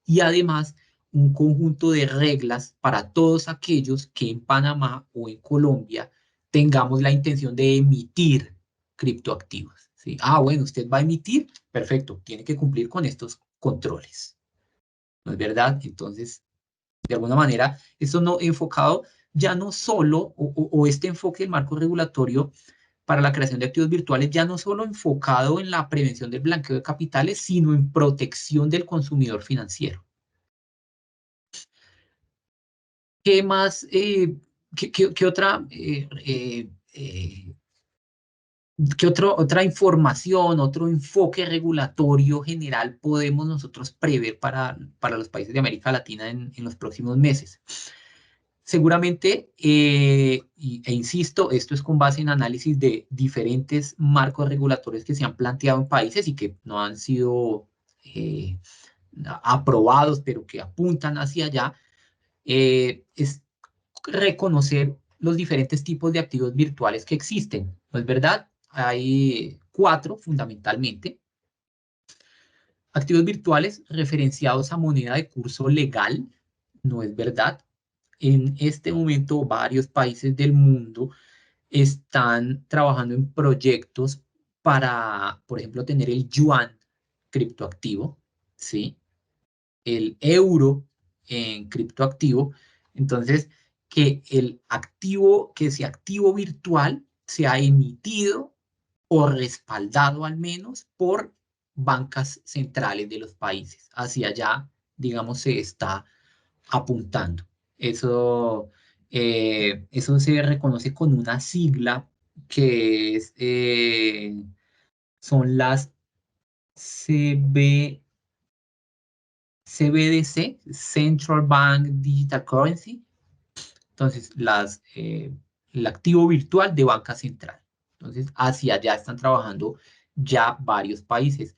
y además un conjunto de reglas para todos aquellos que en Panamá o en Colombia tengamos la intención de emitir criptoactivos, ¿sí? Ah, bueno, usted va a emitir, perfecto, tiene que cumplir con estos controles, ¿no es verdad? Entonces, de alguna manera, esto no enfocado ya no solo, o este enfoque del marco regulatorio para la creación de activos virtuales, ya no solo enfocado en la prevención del blanqueo de capitales, sino en protección del consumidor financiero. ¿Qué más, qué otra, otra información, otro enfoque regulatorio general podemos nosotros prever para los países de América Latina en los próximos meses? Seguramente, e insisto, esto es con base en análisis de diferentes marcos regulatorios que se han planteado en países y que no han sido aprobados, pero que apuntan hacia allá, es reconocer los diferentes tipos de activos virtuales que existen. ¿No es verdad? Hay 4 fundamentalmente. Activos virtuales referenciados a moneda de curso legal, ¿no es verdad? En este momento, varios países del mundo están trabajando en proyectos para, por ejemplo, tener el yuan criptoactivo, ¿sí? El euro en criptoactivo. Entonces, que el activo, que ese activo virtual sea emitido o respaldado al menos por bancas centrales de los países. Hacia allá, digamos, se está apuntando. Eso se reconoce con una sigla que es, son las CBDC, Central Bank Digital Currency. Entonces, el activo virtual de banca central. Entonces, hacia allá están trabajando ya varios países.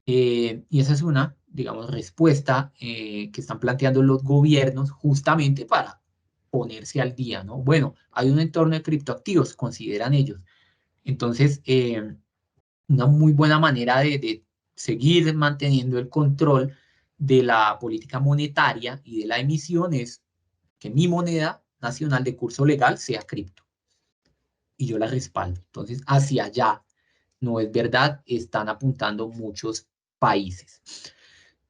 Y esa es una, digamos, respuesta que están planteando los gobiernos justamente para ponerse al día, ¿no? Bueno, hay un entorno de criptoactivos, consideran ellos. Entonces, una muy buena manera de seguir manteniendo el control de la política monetaria y de la emisión es que mi moneda nacional de curso legal sea cripto y yo la respaldo. Entonces, hacia allá, no es verdad, están apuntando muchos países.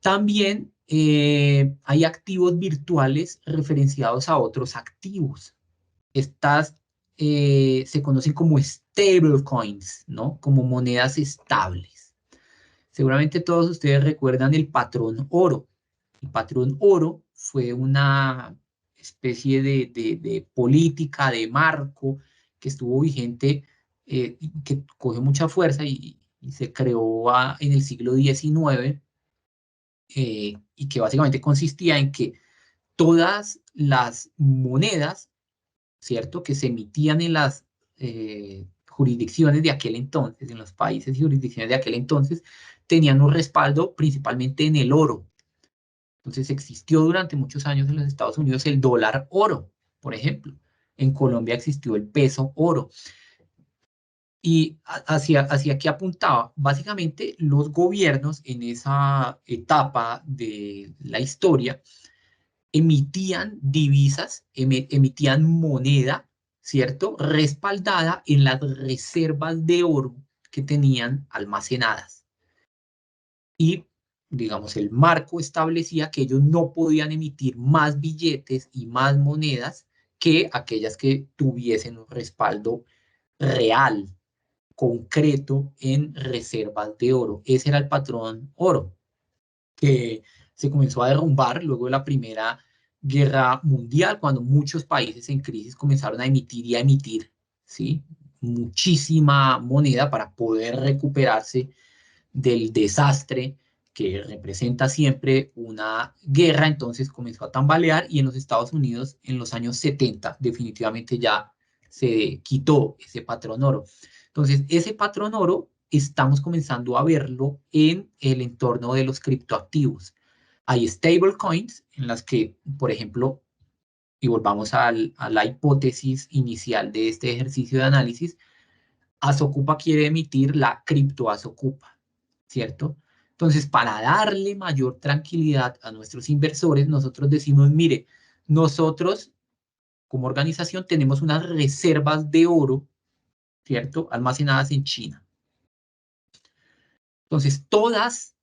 También hay activos virtuales referenciados a otros activos. Estas se conocen como stablecoins, ¿no? Como monedas estables. Seguramente todos ustedes recuerdan el patrón oro. El patrón oro fue una especie de política, de marco que estuvo vigente, que cogió mucha fuerza y se creó en el siglo XIX, y que básicamente consistía en que todas las monedas, ¿cierto?, que se emitían en las jurisdicciones de aquel entonces, en los países y jurisdicciones de aquel entonces, tenían un respaldo principalmente en el oro. Entonces existió durante muchos años en los Estados Unidos el dólar oro, por ejemplo. En Colombia existió el peso oro. Y hacia qué apuntaba. Básicamente, los gobiernos en esa etapa de la historia emitían divisas, emitían moneda, ¿cierto? Respaldada en las reservas de oro que tenían almacenadas. Y, digamos, el marco establecía que ellos no podían emitir más billetes y más monedas que aquellas que tuviesen un respaldo real, concreto en reservas de oro. Ese era el patrón oro, que se comenzó a derrumbar luego de la Primera Guerra Mundial, cuando muchos países en crisis comenzaron a emitir y a emitir, ¿sí?, muchísima moneda para poder recuperarse del desastre que representa siempre una guerra. Entonces comenzó a tambalear, y en los Estados Unidos en los años 70 definitivamente ya se quitó ese patrón oro. Entonces ese patrón oro estamos comenzando a verlo en el entorno de los criptoactivos. Hay stablecoins en las que, por ejemplo, y volvamos a la hipótesis inicial de este ejercicio de análisis, Asokupa quiere emitir la cripto Asokupa, ¿cierto? Entonces, para darle mayor tranquilidad a nuestros inversores, nosotros decimos, mire, nosotros como organización tenemos unas reservas de oro, ¿cierto?, almacenadas en China. Entonces, todas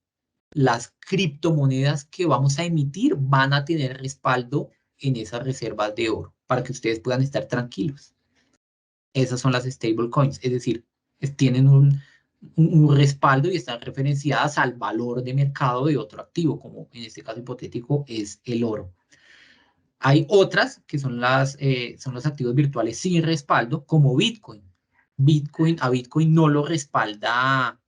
las criptomonedas que vamos a emitir van a tener respaldo en esas reservas de oro para que ustedes puedan estar tranquilos. Esas son las stablecoins, es decir, tienen un respaldo y están referenciadas al valor de mercado de otro activo, como en este caso hipotético es el oro. Hay otras que son los activos virtuales sin respaldo, como Bitcoin. A Bitcoin no lo respalda,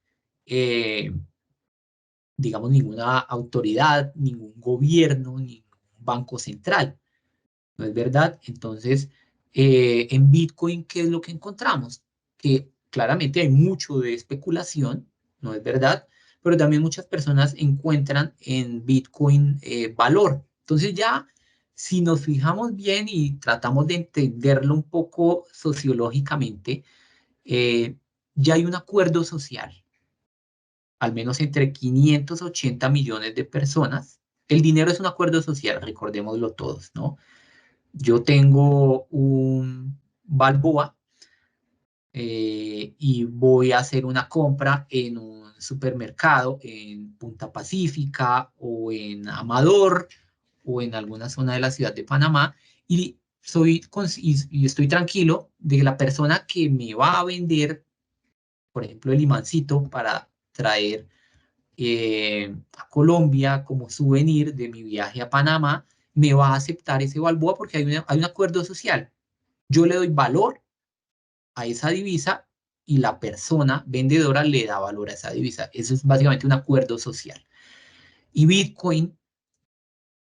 digamos, ninguna autoridad, ningún gobierno, ningún banco central. ¿No es verdad? Entonces, en Bitcoin, ¿qué es lo que encontramos? Que claramente hay mucho de especulación, ¿no es verdad? Pero también muchas personas encuentran en Bitcoin valor. Entonces ya, si nos fijamos bien y tratamos de entenderlo un poco sociológicamente, ya hay un acuerdo social, al menos entre 580 millones de personas. El dinero es un acuerdo social, recordémoslo todos, ¿no? Yo tengo un Balboa, y voy a hacer una compra en un supermercado en Punta Pacífica o en Amador o en alguna zona de la ciudad de Panamá, y estoy tranquilo de que la persona que me va a vender, por ejemplo, el imancito para traer a Colombia como souvenir de mi viaje a Panamá, me va a aceptar ese Balboa porque hay un acuerdo social. Yo le doy valor a esa divisa y la persona vendedora le da valor a esa divisa. Eso es básicamente un acuerdo social. Y Bitcoin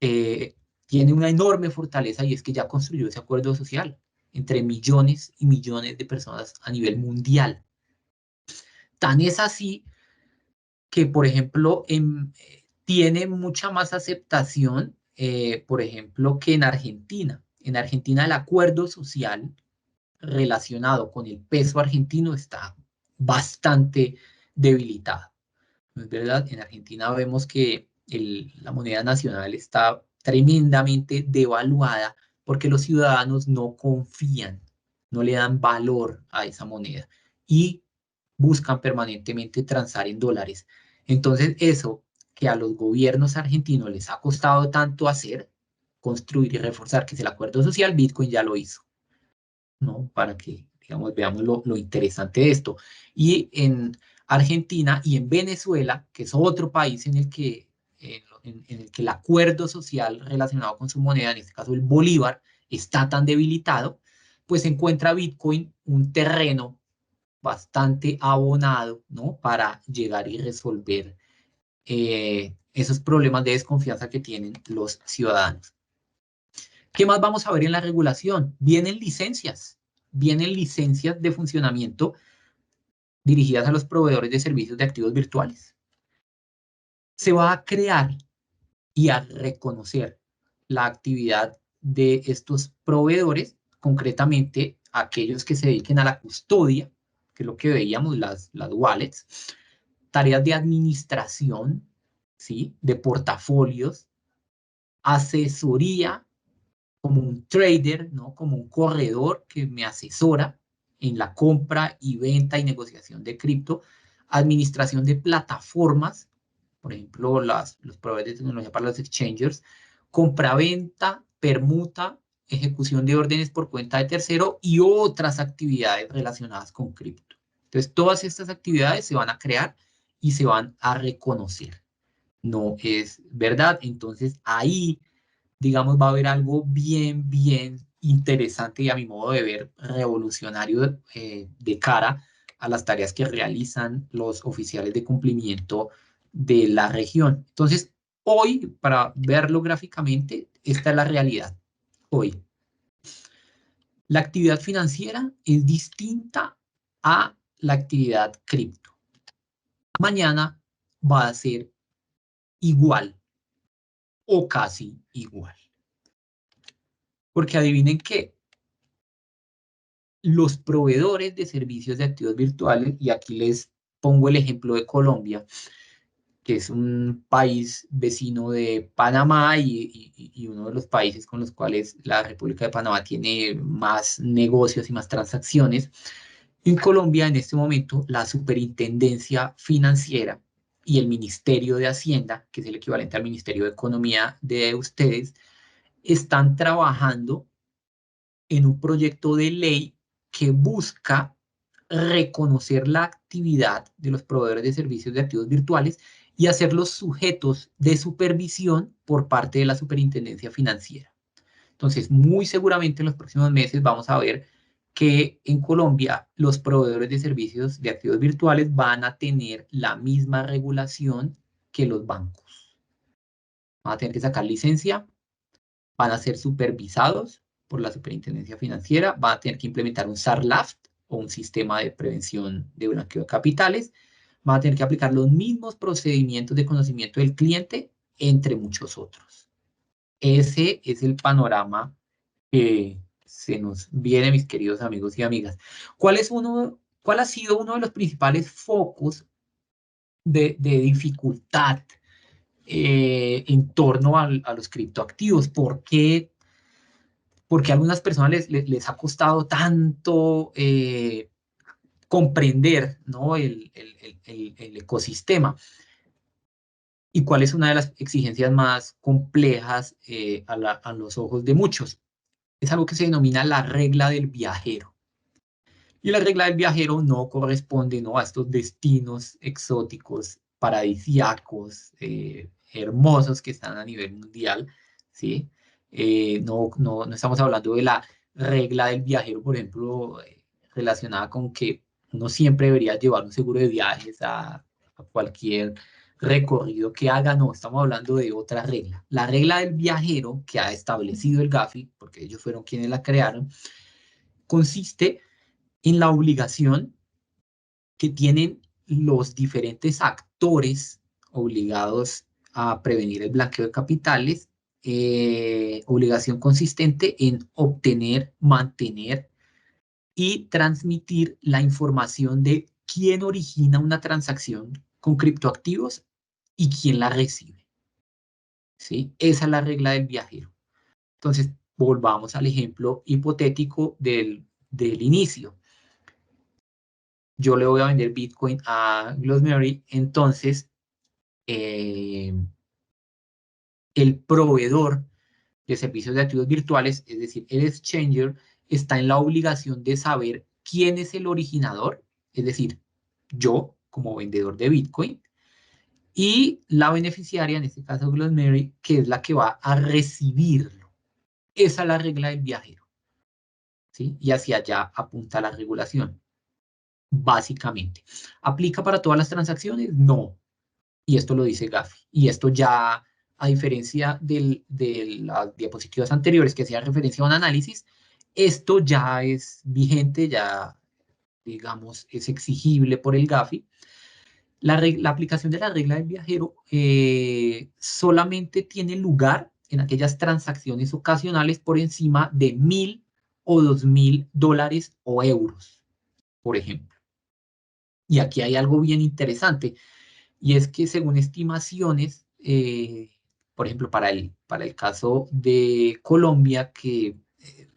tiene una enorme fortaleza, y es que ya construyó ese acuerdo social entre millones y millones de personas a nivel mundial. Tan es así que, por ejemplo, tiene mucha más aceptación, por ejemplo, que en Argentina. En Argentina el acuerdo social relacionado con el peso argentino está bastante debilitado. ¿No es verdad? En Argentina vemos que la moneda nacional está tremendamente devaluada porque los ciudadanos no confían, no le dan valor a esa moneda y buscan permanentemente transar en dólares. Entonces, eso que a los gobiernos argentinos les ha costado tanto hacer, construir y reforzar, que es el acuerdo social, Bitcoin ya lo hizo, ¿no? Para que, digamos, veamos lo interesante de esto. Y en Argentina y en Venezuela, que es otro país en el que el acuerdo social relacionado con su moneda, en este caso el bolívar, está tan debilitado, pues encuentra Bitcoin un terreno bastante abonado, ¿no? Para llegar y resolver esos problemas de desconfianza que tienen los ciudadanos. ¿Qué más vamos a ver en la regulación? Vienen licencias de funcionamiento dirigidas a los proveedores de servicios de activos virtuales. Se va a crear y a reconocer la actividad de estos proveedores, concretamente aquellos que se dediquen a la custodia, que es lo que veíamos, las wallets, tareas de administración, ¿sí? De portafolios, asesoría como un trader, ¿no? Como un corredor que me asesora en la compra y venta y negociación de cripto, administración de plataformas, por ejemplo, los proveedores de tecnología para los exchangers, compraventa, permuta, ejecución de órdenes por cuenta de tercero y otras actividades relacionadas con cripto. Entonces, todas estas actividades se van a crear y se van a reconocer. No es verdad. Entonces, ahí, digamos, va a haber algo bien, bien interesante y a mi modo de ver revolucionario de cara a las tareas que realizan los oficiales de cumplimiento de la región. Entonces, hoy, para verlo gráficamente, esta es la realidad. Hoy, la actividad financiera es distinta a la actividad cripto. Mañana va a ser igual o casi igual. Porque adivinen qué, los proveedores de servicios de activos virtuales, y aquí les pongo el ejemplo de Colombia, que es un país vecino de Panamá y uno de los países con los cuales la República de Panamá tiene más negocios y más transacciones. En Colombia, en este momento, la Superintendencia Financiera y el Ministerio de Hacienda, que es el equivalente al Ministerio de Economía de ustedes, están trabajando en un proyecto de ley que busca reconocer la actividad de los proveedores de servicios de activos virtuales y hacerlos sujetos de supervisión por parte de la Superintendencia Financiera. Entonces, muy seguramente en los próximos meses vamos a ver que en Colombia los proveedores de servicios de activos virtuales van a tener la misma regulación que los bancos. Van a tener que sacar licencia, van a ser supervisados por la Superintendencia Financiera, van a tener que implementar un SARLAFT o un sistema de prevención de blanqueo de capitales, van a tener que aplicar los mismos procedimientos de conocimiento del cliente, entre muchos otros. Ese es el panorama que se nos viene, mis queridos amigos y amigas. ¿Cuál ha sido uno de los principales focos de dificultad en torno a los criptoactivos? Porque a algunas personas les ha costado tanto comprender, ¿no? el ecosistema. ¿Y cuál es una de las exigencias más complejas a los ojos de muchos? Es algo que se denomina la regla del viajero. Y la regla del viajero no corresponde, ¿no? A estos destinos exóticos, paradisíacos, hermosos que están a nivel mundial, ¿sí? No estamos hablando de la regla del viajero, por ejemplo, relacionada con que uno siempre debería llevar un seguro de viajes a cualquier recorrido que haga. No, estamos hablando de otra regla. La regla del viajero que ha establecido el Gafi, porque ellos fueron quienes la crearon, consiste en la obligación que tienen los diferentes actores obligados a prevenir el blanqueo de capitales, obligación consistente en obtener, mantener y transmitir la información de quién origina una transacción con criptoactivos y quién la recibe. ¿Sí? Esa es la regla del viajero. Entonces, volvamos al ejemplo hipotético del inicio. Yo le voy a vender Bitcoin a Glossary, entonces el proveedor de servicios de activos virtuales, es decir, el exchanger, está en la obligación de saber quién es el originador, es decir, yo como vendedor de Bitcoin, y la beneficiaria, en este caso Glossary, que es la que va a recibirlo. Esa es la regla del viajero, ¿sí? Y hacia allá apunta la regulación. básicamente. ¿Aplica para todas las transacciones? No. Y esto lo dice Gafi. Y esto ya, a diferencia de las diapositivas anteriores que hacían referencia a un análisis, esto ya es vigente, ya, digamos, es exigible por el Gafi. La aplicación de la regla del viajero solamente tiene lugar en aquellas transacciones ocasionales por encima de 1.000 o 2.000 dólares o euros, por ejemplo. Y aquí hay algo bien interesante, y es que según estimaciones, por ejemplo, para el caso de Colombia, que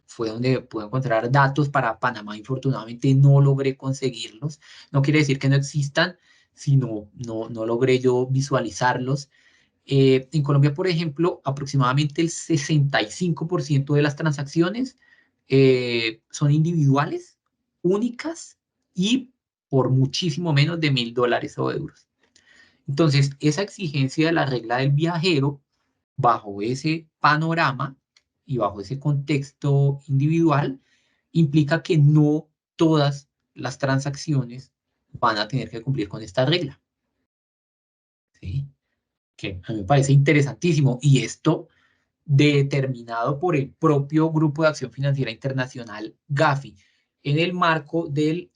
fue donde pude encontrar datos, para Panamá infortunadamente no logré conseguirlos. No quiere decir que no existan, sino no logré yo visualizarlos. En Colombia, por ejemplo, aproximadamente el 65% de las transacciones son individuales, únicas y por muchísimo menos de 1.000 dólares o euros. Entonces, esa exigencia de la regla del viajero, bajo ese panorama y bajo ese contexto individual, implica que no todas las transacciones van a tener que cumplir con esta regla. ¿Sí? Que a mí me parece interesantísimo. Y esto determinado por el propio Grupo de Acción Financiera Internacional, GAFI, en el marco del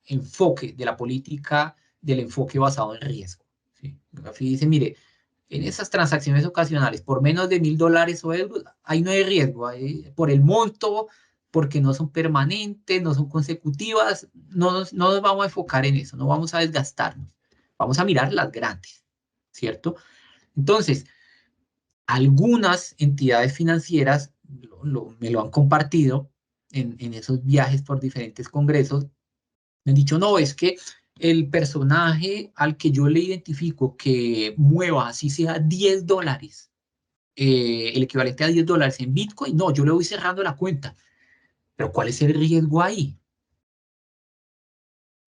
enfoque de la política del enfoque basado en riesgo. ¿Sí? GAFI dice, mire, en esas transacciones ocasionales por menos de 1.000 dólares o euros, ahí no hay riesgo, por el monto, porque no son permanentes, no son consecutivas, no nos vamos a enfocar en eso, no vamos a desgastarnos, vamos a mirar las grandes, ¿cierto? Entonces, algunas entidades financieras me lo han compartido en esos viajes por diferentes congresos. Me han dicho, no, es que el personaje al que yo le identifico que mueva, así sea 10 dólares, el equivalente a 10 dólares en Bitcoin, no, yo le voy cerrando la cuenta. Pero ¿cuál es el riesgo ahí?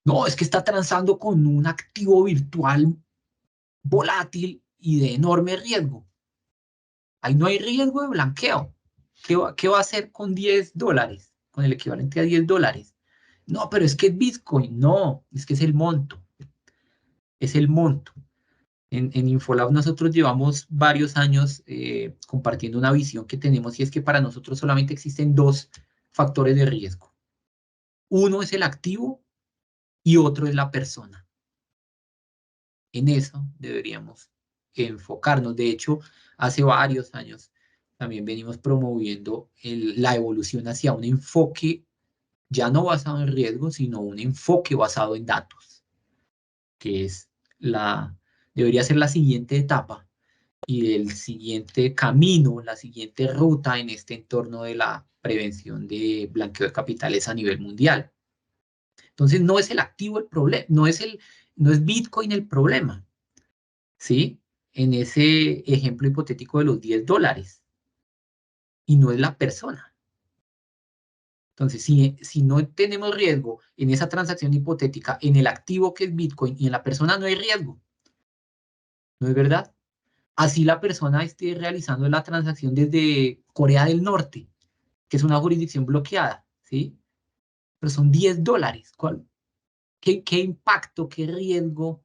No, es que está transando con un activo virtual volátil y de enorme riesgo. Ahí no hay riesgo de blanqueo. ¿Qué va a hacer con 10 dólares? Con el equivalente a 10 dólares. No, pero es que es Bitcoin. No, es que es el monto. Es el monto. En Infolab nosotros llevamos varios años compartiendo una visión que tenemos, y es que para nosotros solamente existen dos factores de riesgo. Uno es el activo y otro es la persona. En eso deberíamos enfocarnos. De hecho, hace varios años también venimos promoviendo la evolución hacia un enfoque ya no basado en riesgo, sino un enfoque basado en datos, que es debería ser la siguiente etapa y el siguiente camino, la siguiente ruta en este entorno de la prevención de blanqueo de capitales a nivel mundial. Entonces, no es el activo el problema, no es Bitcoin el problema, ¿sí? En ese ejemplo hipotético de los 10 dólares, y no es la persona. Entonces, si no tenemos riesgo en esa transacción hipotética, en el activo que es Bitcoin, y en la persona no hay riesgo, ¿no es verdad? Así la persona esté realizando la transacción desde Corea del Norte, que es una jurisdicción bloqueada, ¿sí? Pero son 10 dólares. ¿Qué impacto, qué riesgo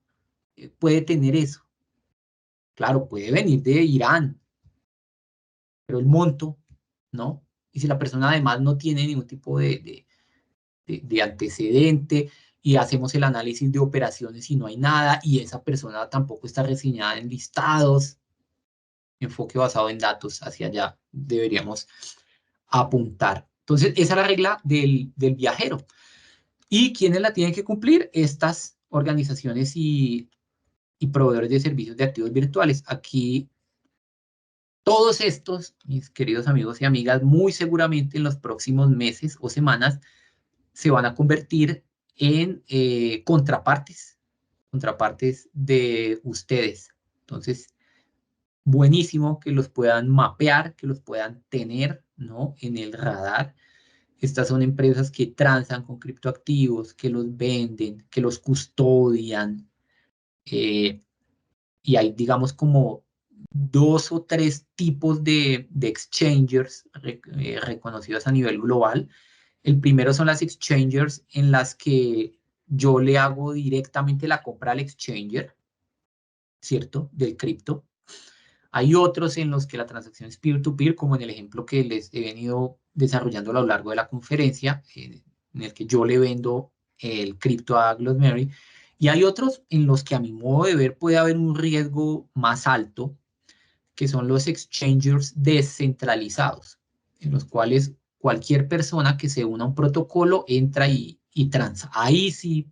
puede tener eso? Claro, puede venir de Irán, pero el monto, ¿no? Y si la persona además no tiene ningún tipo de antecedente, y hacemos el análisis de operaciones y no hay nada, y esa persona tampoco está reseñada en listados, enfoque basado en datos, hacia allá deberíamos apuntar. Entonces, esa es la regla del viajero. ¿Y quiénes la tienen que cumplir? Estas organizaciones y proveedores de servicios de activos virtuales. Aquí, todos estos, mis queridos amigos y amigas, muy seguramente en los próximos meses o semanas se van a convertir en contrapartes de ustedes. Entonces, buenísimo que los puedan mapear, que los puedan tener, ¿no?, en el radar. Estas son empresas que transan con criptoactivos, que los venden, que los custodian. Y hay, digamos, como 2 o 3 tipos de exchangers reconocidos a nivel global. El primero son las exchangers en las que yo le hago directamente la compra al exchanger, ¿cierto? Del cripto. Hay otros en los que la transacción es peer-to-peer, como en el ejemplo que les he venido desarrollando a lo largo de la conferencia, en el que yo le vendo el cripto a Glossary. Y hay otros en los que a mi modo de ver puede haber un riesgo más alto, que son los exchangers descentralizados, en los cuales cualquier persona que se una a un protocolo entra y transa. Ahí sí,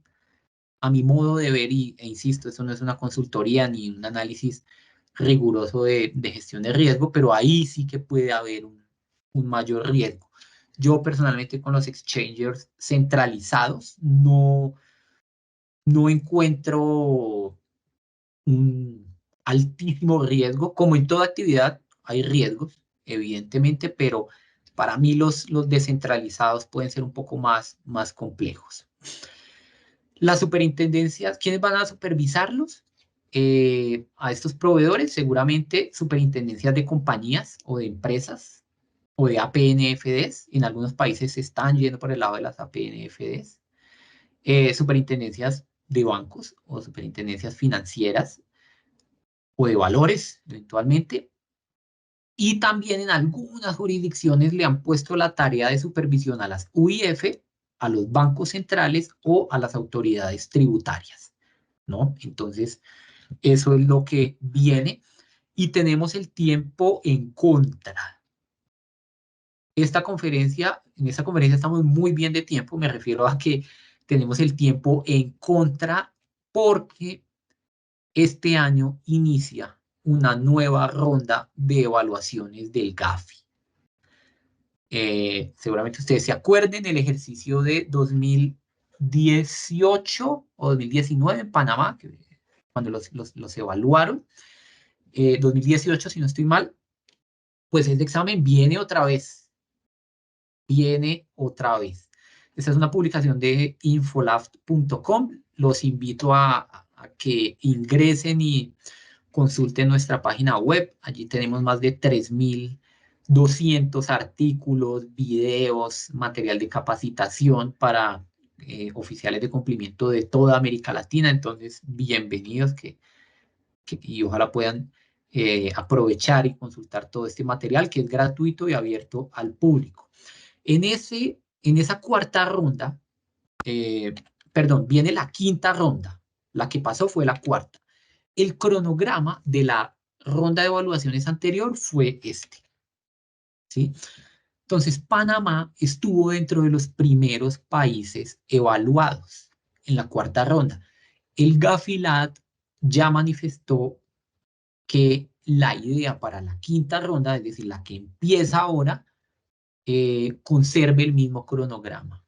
a mi modo de ver, e insisto, eso no es una consultoría ni un análisis riguroso de gestión de riesgo, pero ahí sí que puede haber un mayor riesgo. Yo personalmente con los exchangers centralizados no encuentro un altísimo riesgo. Como en toda actividad hay riesgos, evidentemente, pero para mí los descentralizados pueden ser un poco más complejos. Las superintendencias, ¿quiénes van a supervisarlos? A estos proveedores, seguramente superintendencias de compañías o de empresas o de APNFDs. En algunos países se están yendo por el lado de las APNFDs. Superintendencias de bancos o superintendencias financieras o de valores, eventualmente. Y también en algunas jurisdicciones le han puesto la tarea de supervisión a las UIF, a los bancos centrales o a las autoridades tributarias, ¿no? Entonces, eso es lo que viene y tenemos el tiempo en contra. En esta conferencia estamos muy bien de tiempo, me refiero a que tenemos el tiempo en contra porque este año inicia una nueva ronda de evaluaciones del GAFI. Seguramente ustedes se acuerden el ejercicio de 2018 o 2019 en Panamá, cuando los evaluaron. 2018, si no estoy mal, pues este examen viene otra vez. Viene otra vez. Esta es una publicación de infolab.com. Los invito a que ingresen y consulten nuestra página web. Allí tenemos más de 3.200 artículos, videos, material de capacitación para oficiales de cumplimiento de toda América Latina. Entonces, bienvenidos y ojalá puedan aprovechar y consultar todo este material que es gratuito y abierto al público. En esa cuarta ronda, viene la quinta ronda. La que pasó fue la cuarta. El cronograma de la ronda de evaluaciones anterior fue este, ¿sí? Entonces, Panamá estuvo dentro de los primeros países evaluados en la cuarta ronda. El GAFILAT ya manifestó que la idea para la quinta ronda, es decir, la que empieza ahora, conserve el mismo cronograma.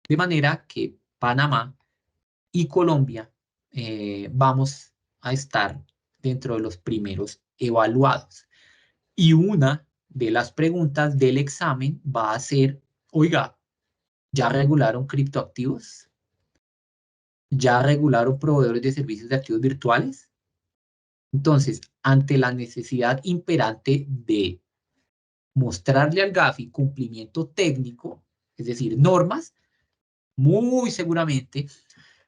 De manera que Panamá y Colombia vamos a estar dentro de los primeros evaluados. Y una de las preguntas del examen va a ser, oiga, ¿ya regularon criptoactivos? ¿Ya regularon proveedores de servicios de activos virtuales? Entonces, ante la necesidad imperante de mostrarle al GAFI cumplimiento técnico, es decir, normas, muy seguramente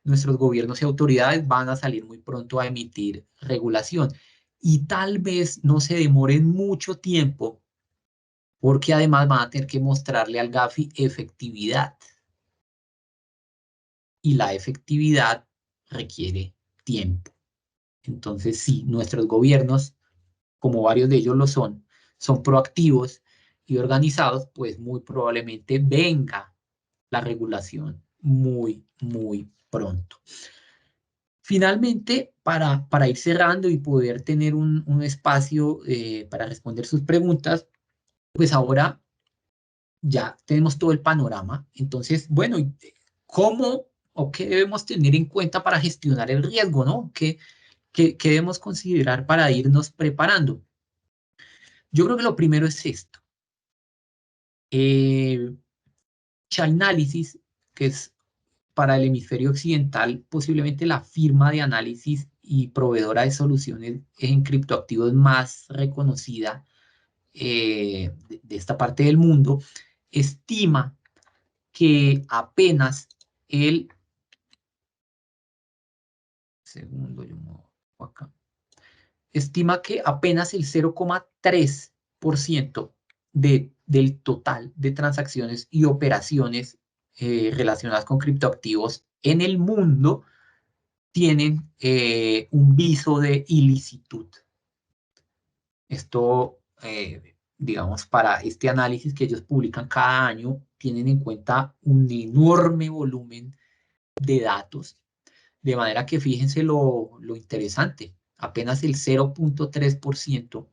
nuestros gobiernos y autoridades van a salir muy pronto a emitir regulación. Y tal vez no se demoren mucho tiempo, porque además van a tener que mostrarle al GAFI efectividad. Y la efectividad requiere tiempo. Entonces, sí, nuestros gobiernos, como varios de ellos lo son proactivos y organizados, pues muy probablemente venga la regulación muy pronto. Finalmente, para ir cerrando y poder tener un espacio para responder sus preguntas, pues ahora ya tenemos todo el panorama. Entonces, bueno, ¿cómo o qué debemos tener en cuenta para gestionar el riesgo, ¿no? ¿Qué debemos considerar para irnos preparando? Yo creo que lo primero es esto. Chainalysis, que es para el hemisferio occidental posiblemente la firma de análisis y proveedora de soluciones en criptoactivos más reconocida de esta parte del mundo, estima que apenas el segundo, yo muevo acá. Estima que apenas el 0,3% del total de transacciones y operaciones relacionadas con criptoactivos en el mundo tienen un viso de ilicitud. Esto, digamos, para este análisis que ellos publican cada año, tienen en cuenta un enorme volumen de datos, de manera que fíjense lo interesante, apenas el 0,3%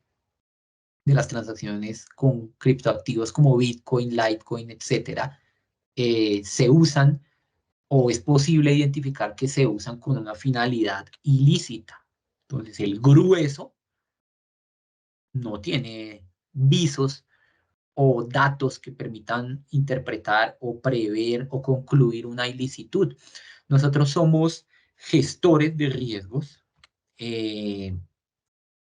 de las transacciones con criptoactivos como Bitcoin, Litecoin, etcétera, se usan o es posible identificar que se usan con una finalidad ilícita. Entonces, el grueso no tiene visos o datos que permitan interpretar o prever o concluir una ilicitud. Nosotros somos gestores de riesgos y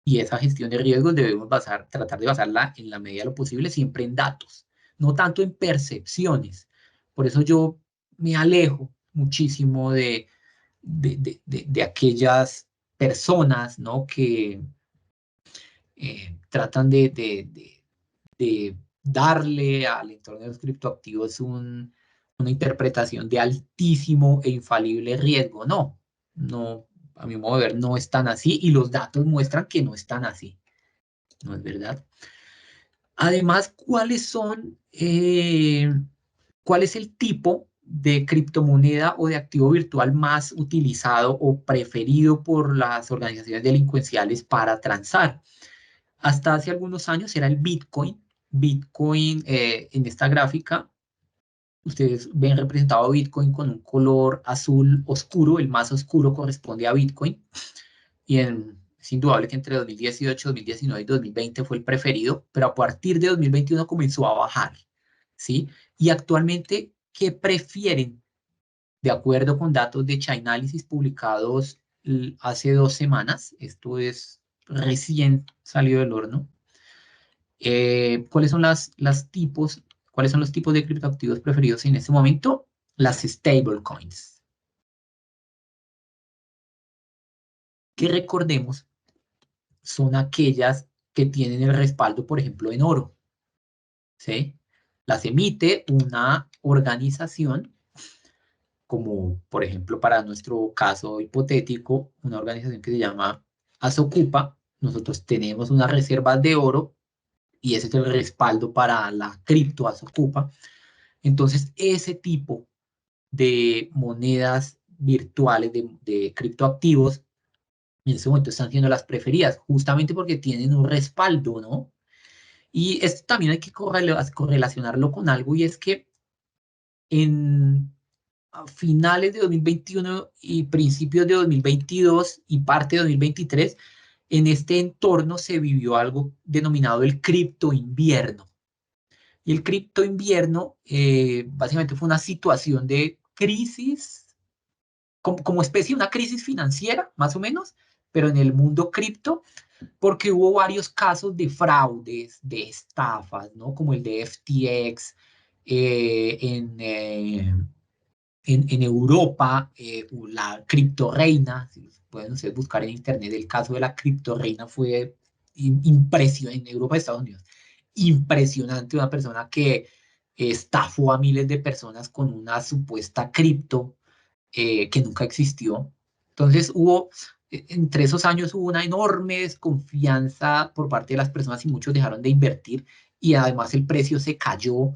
esa gestión de riesgos debemos tratar de basarla en la medida de lo posible siempre en datos, no tanto en percepciones. Por eso yo me alejo muchísimo de aquellas personas, ¿no? que tratan de darle al entorno de los criptoactivos una interpretación de altísimo e infalible riesgo. No, no, a mi modo de ver, no están así y los datos muestran que no están así. ¿No es verdad? Además, ¿cuál es el tipo de criptomoneda o de activo virtual más utilizado o preferido por las organizaciones delincuenciales para transar? Hasta hace algunos años era el Bitcoin. Bitcoin, en esta gráfica, ustedes ven representado Bitcoin con un color azul oscuro, el más oscuro corresponde a Bitcoin, y es indudable que entre 2018, 2019 y 2020 fue el preferido, pero a partir de 2021 comenzó a bajar, ¿sí? Y actualmente, ¿qué prefieren? De acuerdo con datos de Chainalysis publicados hace 2 semanas, esto es recién salido del horno. ¿Cuáles son cuáles son los tipos de criptoactivos preferidos en este momento? Las stablecoins. Que recordemos, son aquellas que tienen el respaldo, por ejemplo, en oro, ¿sí? Las emite una organización, como por ejemplo para nuestro caso hipotético, una organización que se llama Asocupa. Nosotros tenemos unas reservas de oro y ese es el respaldo para la cripto Asocupa. Entonces, ese tipo de monedas virtuales, de criptoactivos, en ese momento están siendo las preferidas, justamente porque tienen un respaldo, ¿no? Y esto también hay que correlacionarlo con algo, y es que a finales de 2021 y principios de 2022 y parte de 2023, en este entorno se vivió algo denominado el cripto invierno. Y el cripto invierno básicamente fue una situación de crisis, como especie de una crisis financiera, más o menos, pero en el mundo cripto, porque hubo varios casos de fraudes, de estafas, ¿no? Como el de FTX en Europa, la criptoreina, si pueden ustedes buscar en internet, el caso de la criptoreina fue impresionante en Europa y Estados Unidos. Impresionante, una persona que estafó a miles de personas con una supuesta cripto que nunca existió. Entonces entre esos años hubo una enorme desconfianza por parte de las personas y muchos dejaron de invertir y además el precio se cayó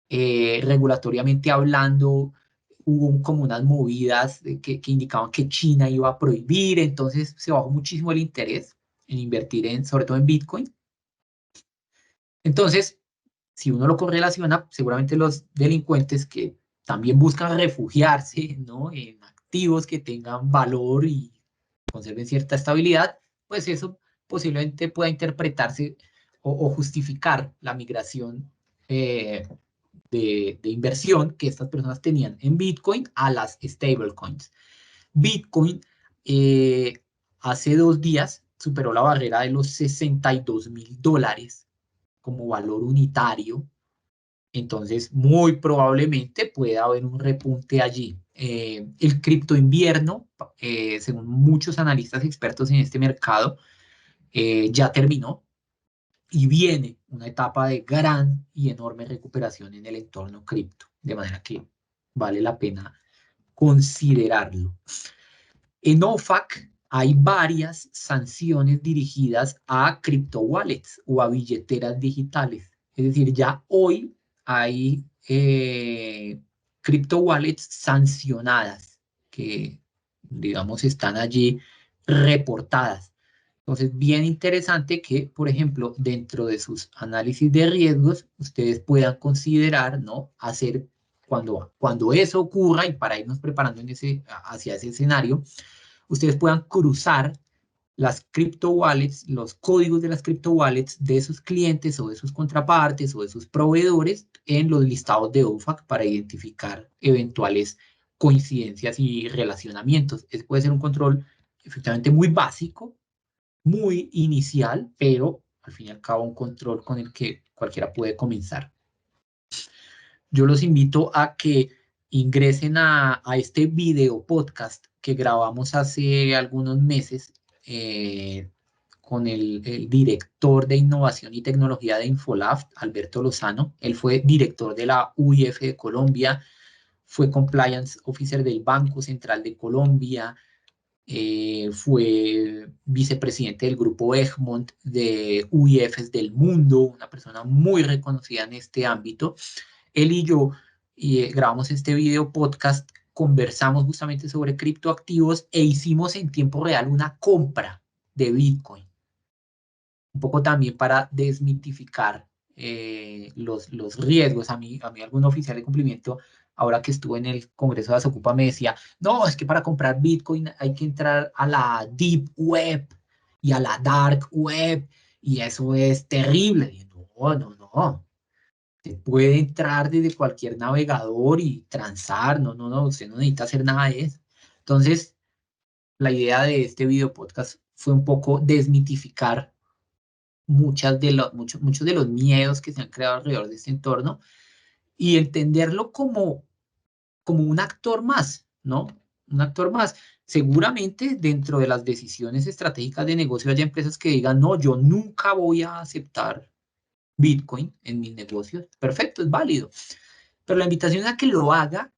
regulatoriamente hablando. Hubo como unas movidas que indicaban que China iba a prohibir, entonces se bajó muchísimo el interés en invertir sobre todo en Bitcoin. Entonces, si uno lo correlaciona, seguramente los delincuentes que también buscan refugiarse, ¿no? En activos que tengan valor y conserven cierta estabilidad, pues eso posiblemente pueda interpretarse o justificar la migración de inversión que estas personas tenían en Bitcoin a las stablecoins. Bitcoin hace 2 días superó la barrera de los $62.000 como valor unitario Entonces, muy probablemente pueda haber un repunte allí. El cripto invierno, según muchos analistas expertos en este mercado, ya terminó y viene una etapa de gran y enorme recuperación en el entorno cripto, de manera que vale la pena considerarlo. En OFAC hay varias sanciones dirigidas a crypto wallets o a billeteras digitales. Es decir, ya hoy hay crypto wallets sancionadas que, digamos, están allí reportadas. Entonces, bien interesante que, por ejemplo, dentro de sus análisis de riesgos, ustedes puedan considerar, ¿no? Hacer cuando eso ocurra y para irnos preparando hacia ese escenario, ustedes puedan cruzar las crypto wallets, los códigos de las crypto wallets de sus clientes o de sus contrapartes o de sus proveedores en los listados de OFAC para identificar eventuales coincidencias y relacionamientos. Puede ser un control efectivamente muy básico, muy inicial, pero al fin y al cabo un control con el que cualquiera puede comenzar. Yo los invito a que ingresen a este video podcast que grabamos hace algunos meses con el director de innovación y tecnología de Infolab, Alberto Lozano. Él fue director de la UIF de Colombia, fue compliance officer del Banco Central de Colombia, fue vicepresidente del grupo Egmont de UIFs del mundo, una persona muy reconocida en este ámbito. Él y yo grabamos este video podcast, conversamos justamente sobre criptoactivos e hicimos en tiempo real una compra de Bitcoin. Un poco también para desmitificar los riesgos. A mí algún oficial de cumplimiento, ahora que estuve en el Congreso de Asocupa, me decía, no, es que para comprar Bitcoin hay que entrar a la Deep Web y a la Dark Web, y eso es terrible. Y no, no, no. Usted puede entrar desde cualquier navegador y transar, no, no, no, usted no necesita hacer nada de eso. Entonces, la idea de este video podcast fue un poco desmitificar muchos de los miedos que se han creado alrededor de este entorno y entenderlo como un actor más, ¿no? Un actor más. Seguramente dentro de las decisiones estratégicas de negocio haya empresas que digan, no, yo nunca voy a aceptar Bitcoin en mis negocios. Perfecto, es válido. Pero la invitación es a que lo haga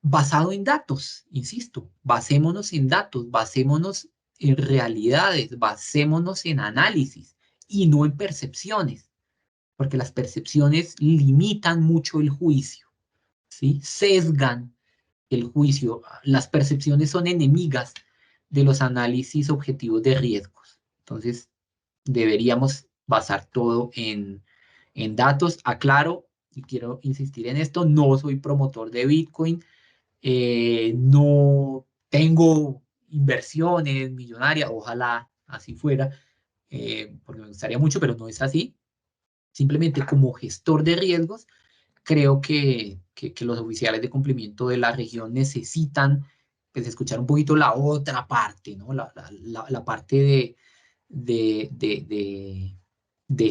basado en datos, insisto, basémonos en datos, basémonos en realidades, basémonos en análisis y no en percepciones, porque las percepciones limitan mucho el juicio, ¿sí? Sesgan el juicio. Las percepciones son enemigas de los análisis objetivos de riesgos. Entonces, deberíamos basar todo en datos. Aclaro, y quiero insistir en esto, no soy promotor de Bitcoin, no tengo inversiones millonarias, ojalá así fuera, porque me gustaría mucho, pero no es así. Simplemente como gestor de riesgos, creo que los oficiales de cumplimiento de la región necesitan pues, escuchar un poquito la otra parte, ¿no? La parte de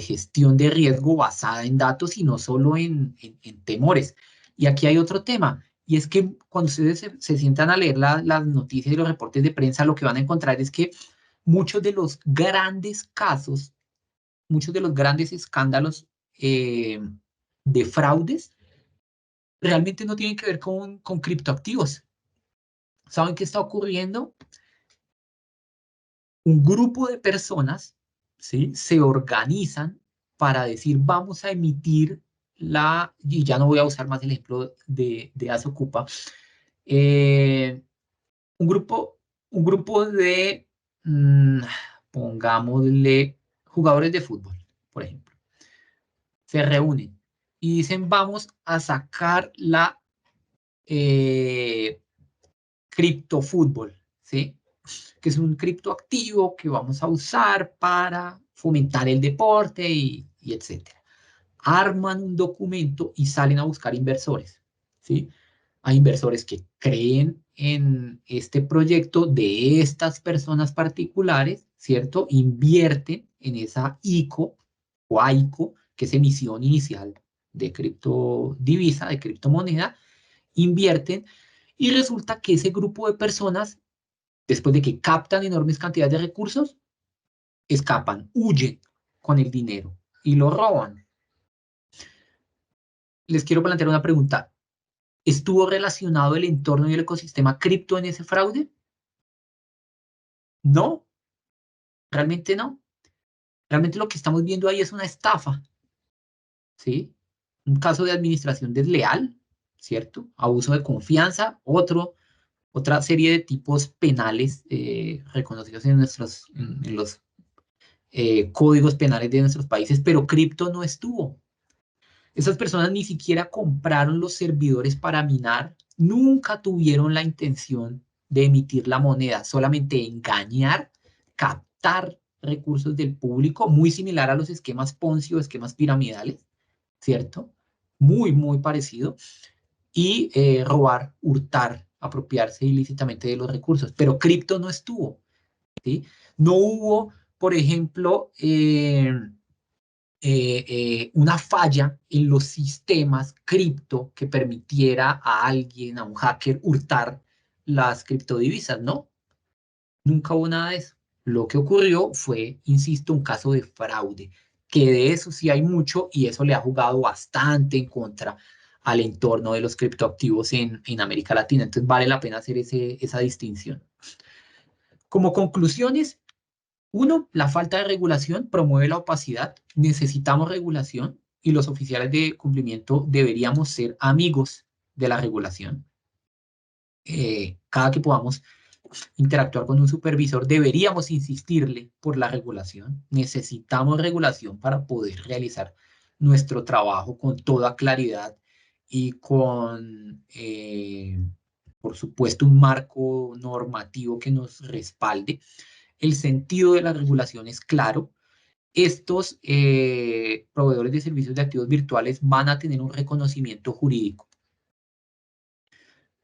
gestión de riesgo basada en datos y no solo en temores. Y aquí hay otro tema, y es que cuando ustedes se sientan a leer las noticias y los reportes de prensa, lo que van a encontrar es que muchos de los grandes casos, muchos de los grandes escándalos de fraudes realmente no tienen que ver con criptoactivos. ¿Saben qué está ocurriendo? Un grupo de personas, ¿sí? Se organizan para decir, vamos a emitir y ya no voy a usar más el ejemplo de Asocupa, eh, un grupo, un grupo de, pongámosle, jugadores de fútbol, por ejemplo, se reúnen y dicen, vamos a sacar la criptofútbol, ¿sí? Que es un criptoactivo que vamos a usar para fomentar el deporte y etcétera. Arman un documento y salen a buscar inversores, ¿sí? Hay inversores que creen en este proyecto de estas personas particulares, ¿cierto? Invierten en esa ICO o AICO que es emisión inicial de criptodivisa, de criptomoneda, invierten y resulta que ese grupo de personas, después de que captan enormes cantidades de recursos, escapan, huyen con el dinero y lo roban. Les quiero plantear una pregunta. ¿Estuvo relacionado el entorno y el ecosistema cripto en ese fraude? No, realmente no. Realmente lo que estamos viendo ahí es una estafa, ¿sí? Un caso de administración desleal, ¿cierto? Abuso de confianza, otra serie de tipos penales reconocidos en los códigos penales de nuestros países, pero cripto no estuvo. Esas personas ni siquiera compraron los servidores para minar, nunca tuvieron la intención de emitir la moneda, solamente engañar, captar recursos del público, muy similar a los esquemas Ponzi o esquemas piramidales, ¿cierto? Muy, muy parecido. Y robar, hurtar, apropiarse ilícitamente de los recursos. Pero cripto no estuvo, ¿sí? No hubo, por ejemplo, una falla en los sistemas cripto que permitiera a alguien, a un hacker, hurtar las criptodivisas, ¿no? Nunca hubo nada de eso. Lo que ocurrió fue, insisto, un caso de fraude, que de eso sí hay mucho y eso le ha jugado bastante en contra al entorno de los criptoactivos en América Latina. Entonces vale la pena hacer esa distinción. Como conclusiones, uno, la falta de regulación promueve la opacidad. Necesitamos regulación y los oficiales de cumplimiento deberíamos ser amigos de la regulación. Cada que podamos interactuar con un supervisor, deberíamos insistirle por la regulación. Necesitamos regulación para poder realizar nuestro trabajo con toda claridad y con, por supuesto, un marco normativo que nos respalde. El sentido de la regulación es claro. Estos proveedores de servicios de activos virtuales van a tener un reconocimiento jurídico.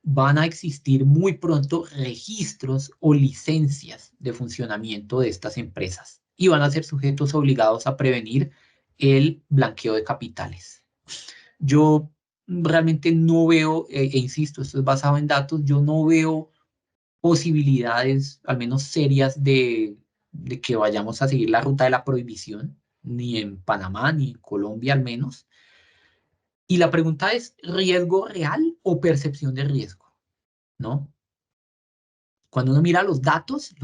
Van a existir muy pronto registros o licencias de funcionamiento de estas empresas y van a ser sujetos obligados a prevenir el blanqueo de capitales. Yo realmente no veo, insisto, esto es basado en datos, yo no veo posibilidades, al menos serias, de que vayamos a seguir la ruta de la prohibición, ni en Panamá, ni en Colombia al menos. Y la pregunta es, ¿riesgo real o percepción de riesgo? ¿No? Cuando uno mira los datos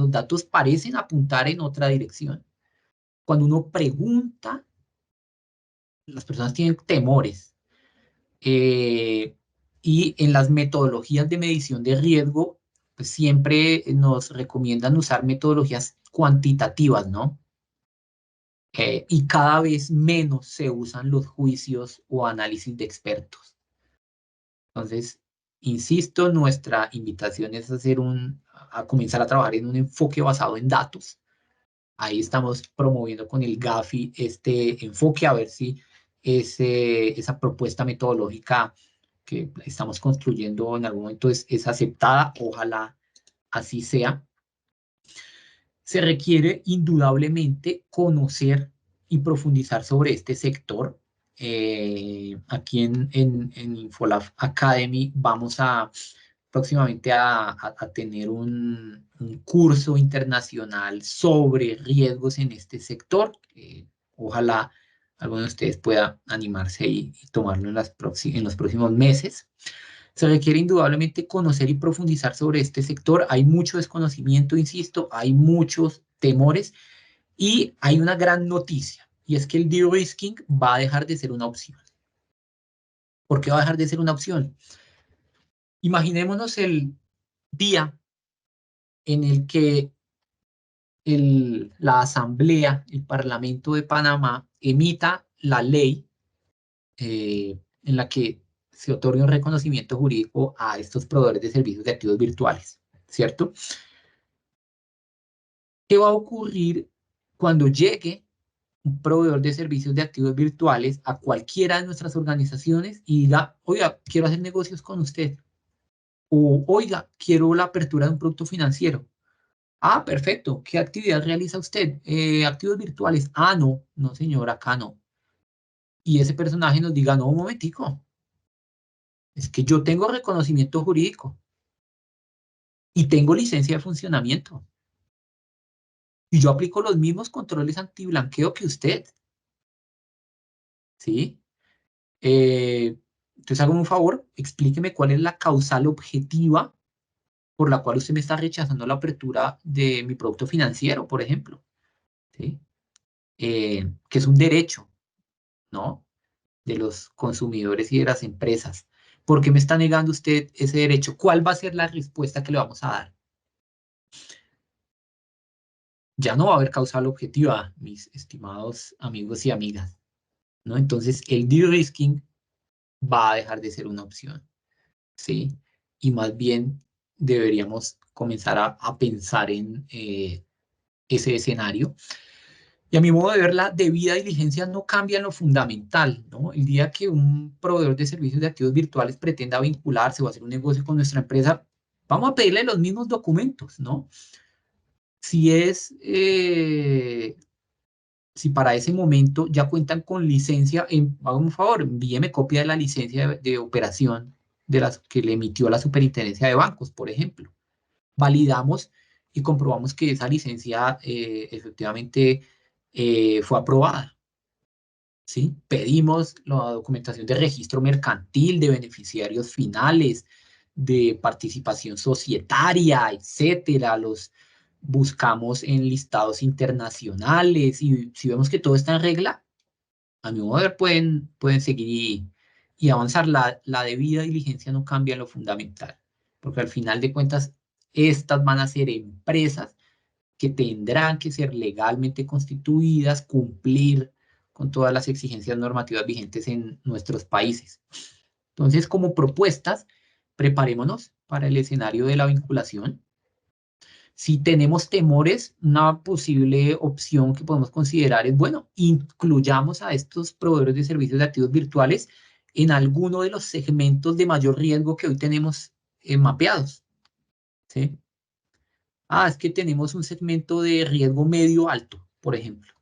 parecen apuntar en otra dirección. Cuando uno pregunta, las personas tienen temores. Eh, y en las metodologías de medición de riesgo, pues siempre nos recomiendan usar metodologías cuantitativas, ¿no? Y cada vez menos se usan los juicios o análisis de expertos. Entonces, insisto, nuestra invitación es a comenzar a trabajar en un enfoque basado en datos. Ahí estamos promoviendo con el GAFI este enfoque, a ver si esa propuesta metodológica que estamos construyendo en algún momento es aceptada. Ojalá así sea. Se requiere indudablemente conocer y profundizar sobre este sector. Aquí en Infolab Academy vamos próximamente a tener un curso internacional sobre riesgos en este sector. Ojalá alguno de ustedes pueda animarse y tomarlo en los próximos meses. Se requiere indudablemente conocer y profundizar sobre este sector. Hay mucho desconocimiento, insisto, hay muchos temores y hay una gran noticia, y es que el de-risking va a dejar de ser una opción. ¿Por qué va a dejar de ser una opción? Imaginémonos el día en el que la Asamblea, el Parlamento de Panamá, emita la ley en la que se otorga un reconocimiento jurídico a estos proveedores de servicios de activos virtuales, ¿cierto? ¿Qué va a ocurrir cuando llegue un proveedor de servicios de activos virtuales a cualquiera de nuestras organizaciones y diga, oiga, quiero hacer negocios con usted? O, oiga, quiero la apertura de un producto financiero. Ah, perfecto. ¿Qué actividad realiza usted? Activos virtuales. Ah, no, no, señor, acá no. y ese personaje nos diga, no, un momentico, es que yo tengo reconocimiento jurídico y tengo licencia de funcionamiento y yo aplico los mismos controles antiblanqueo que usted, ¿sí? Entonces, hágame un favor, explíqueme cuál es la causal objetiva por la cual usted me está rechazando la apertura de mi producto financiero, por ejemplo, ¿sí? Que es un derecho, ¿no? De los consumidores y de las empresas. ¿Por qué me está negando usted ese derecho? ¿Cuál va a ser la respuesta que le vamos a dar? Ya no va a haber causal objetiva, mis estimados amigos y amigas, ¿no? Entonces, el de-risking va a dejar de ser una opción, ¿sí? Y más bien deberíamos comenzar a pensar en ese escenario. Y a mi modo de ver, la debida diligencia no cambia en lo fundamental, ¿no? El día que un proveedor de servicios de activos virtuales pretenda vincularse o hacer un negocio con nuestra empresa, vamos a pedirle los mismos documentos, ¿no? Si es, si para ese momento ya cuentan con licencia, háganme un favor, envíeme copia de la licencia de operación de las que le emitió la Superintendencia de Bancos, por ejemplo. Validamos y comprobamos que esa licencia efectivamente fue aprobada, ¿sí? Pedimos la documentación de registro mercantil, de beneficiarios finales, de participación societaria, etcétera. Los buscamos en listados internacionales y si vemos que todo está en regla, a mi modo de ver, pueden seguir y avanzar. La debida diligencia no cambia en lo fundamental, porque al final de cuentas, estas van a ser empresas que tendrán que ser legalmente constituidas, cumplir con todas las exigencias normativas vigentes en nuestros países. Entonces, como propuestas, preparémonos para el escenario de la vinculación. Si tenemos temores, una posible opción que podemos considerar es, bueno, incluyamos a estos proveedores de servicios de activos virtuales en alguno de los segmentos de mayor riesgo que hoy tenemos mapeados, ¿sí? Es que tenemos un segmento de riesgo medio alto, por ejemplo,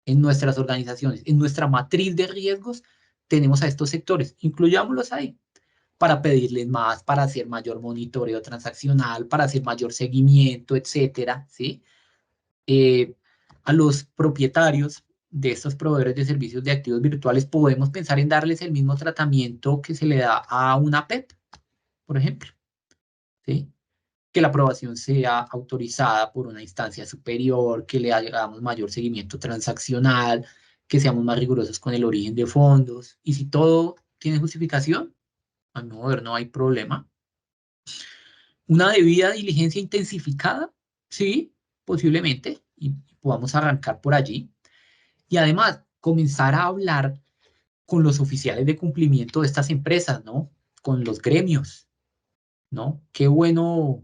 en nuestras organizaciones, en nuestra matriz de riesgos, tenemos a estos sectores, incluyámoslos ahí para pedirles más, para hacer mayor monitoreo transaccional, para hacer mayor seguimiento, etcétera, ¿sí? A los propietarios de estos proveedores de servicios de activos virtuales podemos pensar en darles el mismo tratamiento que se le da a una PEP, por ejemplo, ¿sí? Que la aprobación sea autorizada por una instancia superior, que le hagamos mayor seguimiento transaccional, que seamos más rigurosos con el origen de fondos. Y si todo tiene justificación, a mi modo de ver, no hay problema. Una debida diligencia intensificada, sí, posiblemente, y podamos arrancar por allí. Y además, comenzar a hablar con los oficiales de cumplimiento de estas empresas, ¿no? Con los gremios, ¿no? Qué bueno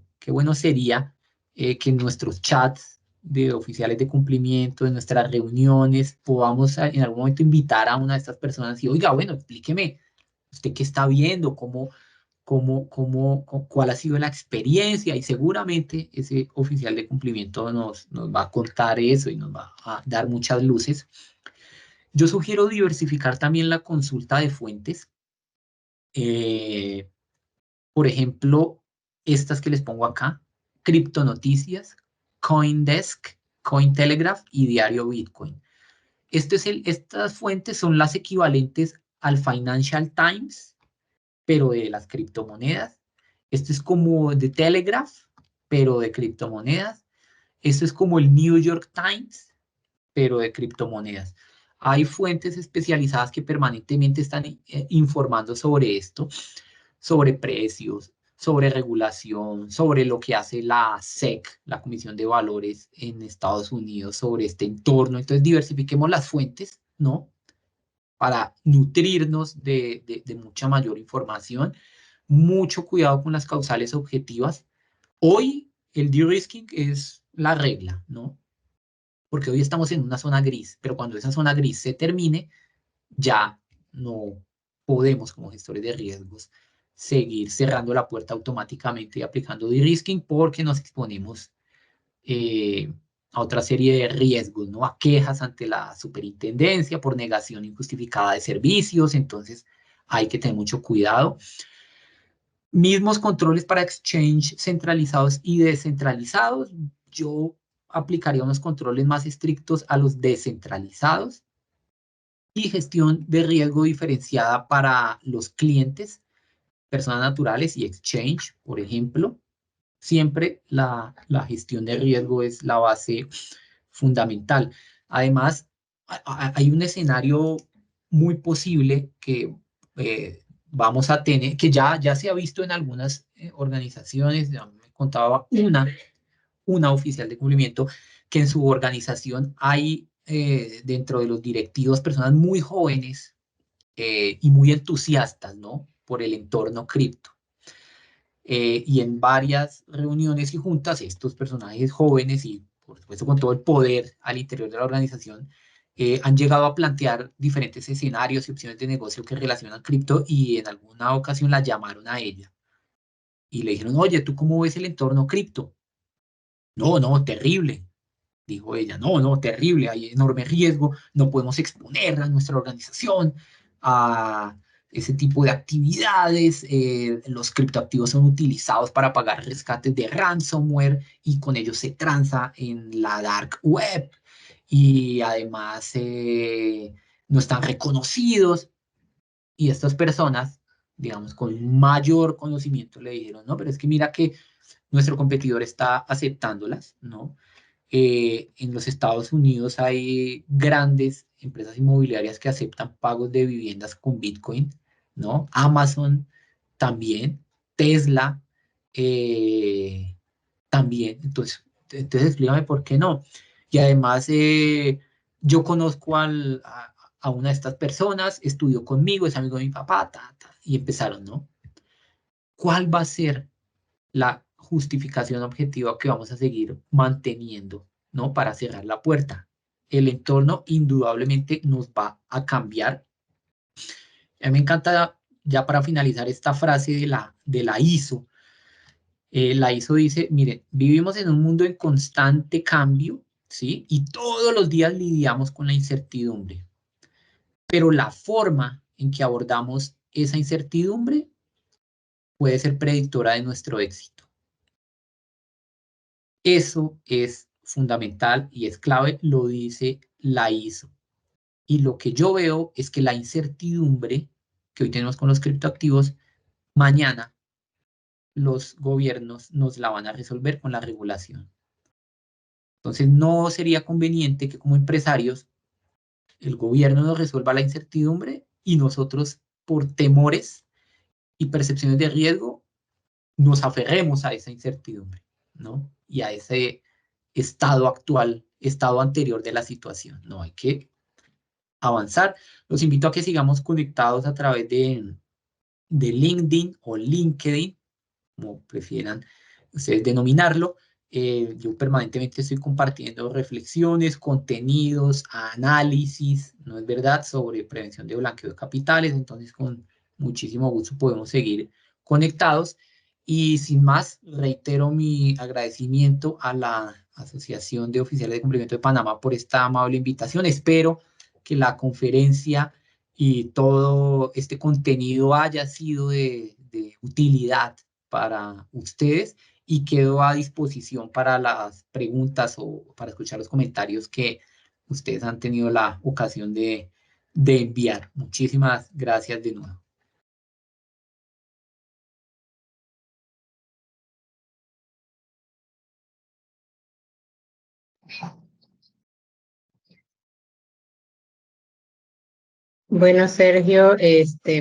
sería que en nuestros chats de oficiales de cumplimiento, en nuestras reuniones, podamos en algún momento invitar a una de estas personas y, oiga, bueno, explíqueme, ¿usted qué está viendo? ¿Cuál ha sido la experiencia? Y seguramente ese oficial de cumplimiento nos va a contar eso y nos va a dar muchas luces. Yo sugiero diversificar también la consulta de fuentes. Eh, por ejemplo, estas que les pongo acá, Criptonoticias, CoinDesk, Cointelegraph y Diario Bitcoin. Estas fuentes son las equivalentes al Financial Times, pero de las criptomonedas. Esto es como The Telegraph, pero de criptomonedas. Esto es como el New York Times, pero de criptomonedas. Hay fuentes especializadas que permanentemente están informando sobre esto, sobre precios, sobre regulación, sobre lo que hace la SEC, la Comisión de Valores en Estados Unidos, sobre este entorno. Entonces, diversifiquemos las fuentes, ¿no? Para nutrirnos de mucha mayor información. Mucho cuidado con las causales objetivas. Hoy el de-risking es la regla, ¿no? Porque hoy estamos en una zona gris, pero cuando esa zona gris se termine, ya no podemos como gestores de riesgos seguir cerrando la puerta automáticamente y aplicando de-risking porque nos exponemos a otra serie de riesgos, ¿no? A quejas ante la superintendencia por negación injustificada de servicios, entonces hay que tener mucho cuidado. Mismos controles para exchange centralizados y descentralizados. Yo aplicaría unos controles más estrictos a los descentralizados y gestión de riesgo diferenciada para los clientes, personas naturales y exchange, por ejemplo. Siempre la gestión de riesgo es la base fundamental. Además, hay un escenario muy posible que vamos a tener, que ya se ha visto en algunas organizaciones, ya me contaba una oficial de cumplimiento, que en su organización hay dentro de los directivos personas muy jóvenes y muy entusiastas, ¿no? Por el entorno cripto. Y en varias reuniones y juntas, estos personajes jóvenes y por supuesto con todo el poder al interior de la organización, han llegado a plantear diferentes escenarios y opciones de negocio que relacionan cripto y en alguna ocasión la llamaron a ella y le dijeron, oye, ¿tú cómo ves el entorno cripto? No, no, terrible, dijo ella, no, no, terrible, hay enorme riesgo, no podemos exponer a nuestra organización a ese tipo de actividades, los criptoactivos son utilizados para pagar rescates de ransomware y con ellos se transa en la dark web y además no están reconocidos y estas personas, digamos, con mayor conocimiento le dijeron, no, pero es que mira que nuestro competidor está aceptándolas, ¿no? En los Estados Unidos hay grandes empresas inmobiliarias que aceptan pagos de viviendas con Bitcoin, ¿no? Amazon también, Tesla eh, también. Entonces explícame por qué no. Y además, yo conozco a una de estas personas, estudió conmigo, es amigo de mi papá, y empezaron, ¿no? ¿Cuál va a ser la justificación objetiva que vamos a seguir manteniendo, ¿no? Para cerrar la puerta? El entorno indudablemente nos va a cambiar. A mí me encanta, ya para finalizar, esta frase de la ISO. La ISO dice, miren, vivimos en un mundo en constante cambio, ¿sí? Y todos los días lidiamos con la incertidumbre, pero la forma en que abordamos esa incertidumbre puede ser predictora de nuestro éxito. Eso es fundamental y es clave, lo dice la ISO. Y lo que yo veo es que la incertidumbre que hoy tenemos con los criptoactivos, mañana los gobiernos nos la van a resolver con la regulación. Entonces, no sería conveniente que como empresarios el gobierno nos resuelva la incertidumbre y nosotros, por temores y percepciones de riesgo, nos aferremos a esa incertidumbre, ¿no? Y a ese estado actual, estado anterior de la situación. No hay que avanzar. Los invito a que sigamos conectados a través de LinkedIn o LinkedIn, como prefieran ustedes denominarlo. Yo permanentemente estoy compartiendo reflexiones, contenidos, análisis, ¿no es verdad?, sobre prevención de blanqueo de capitales. Entonces, con muchísimo gusto podemos seguir conectados. Y sin más, reitero mi agradecimiento a la Asociación de Oficiales de Cumplimiento de Panamá por esta amable invitación. Espero que la conferencia y todo este contenido haya sido de utilidad para ustedes y quedo a disposición para las preguntas o para escuchar los comentarios que ustedes han tenido la ocasión de enviar. Muchísimas gracias de nuevo. Bueno, Sergio,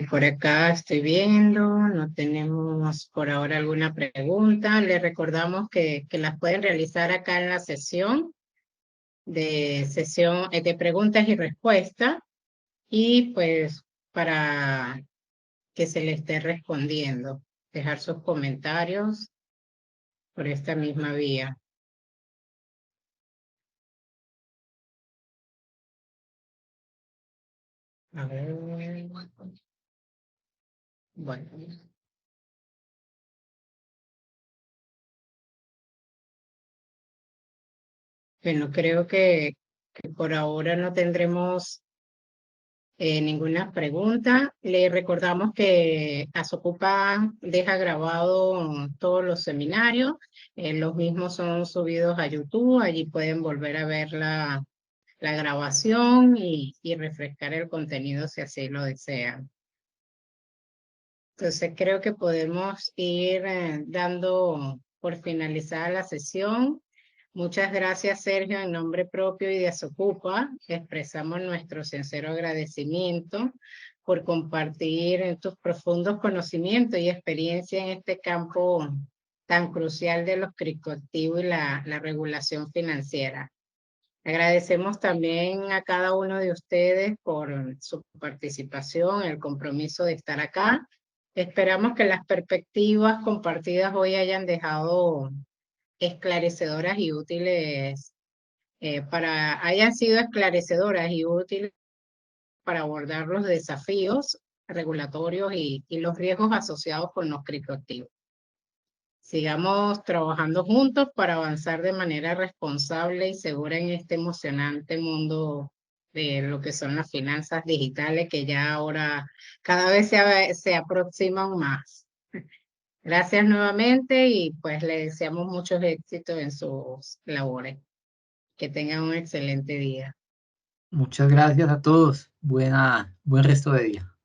por acá estoy viendo, no tenemos por ahora alguna pregunta. Le recordamos que las pueden realizar acá en la sesión de preguntas y respuestas y pues para que se le esté respondiendo, dejar sus comentarios por esta misma vía. A ver, bueno. Bueno, creo que por ahora no tendremos ninguna pregunta. Le recordamos que Asocupa deja grabado todos los seminarios. Los mismos son subidos a YouTube. Allí pueden volver a ver la grabación y refrescar el contenido si así lo desean. Entonces creo que podemos ir dando por finalizada la sesión. Muchas gracias, Sergio, en nombre propio y de Asocupa. Expresamos nuestro sincero agradecimiento por compartir tus profundos conocimientos y experiencia en este campo tan crucial de los criptoactivos y la regulación financiera. Agradecemos también a cada uno de ustedes por su participación, el compromiso de estar acá. Esperamos que las perspectivas compartidas hoy hayan dejado esclarecedoras y útiles, hayan sido esclarecedoras y útiles para abordar los desafíos regulatorios y los riesgos asociados con los criptoactivos. Sigamos trabajando juntos para avanzar de manera responsable y segura en este emocionante mundo de lo que son las finanzas digitales que ya ahora cada vez se aproximan más. Gracias nuevamente y pues le deseamos muchos éxitos en sus labores. Que tengan un excelente día. Muchas gracias a todos. Buen resto de día.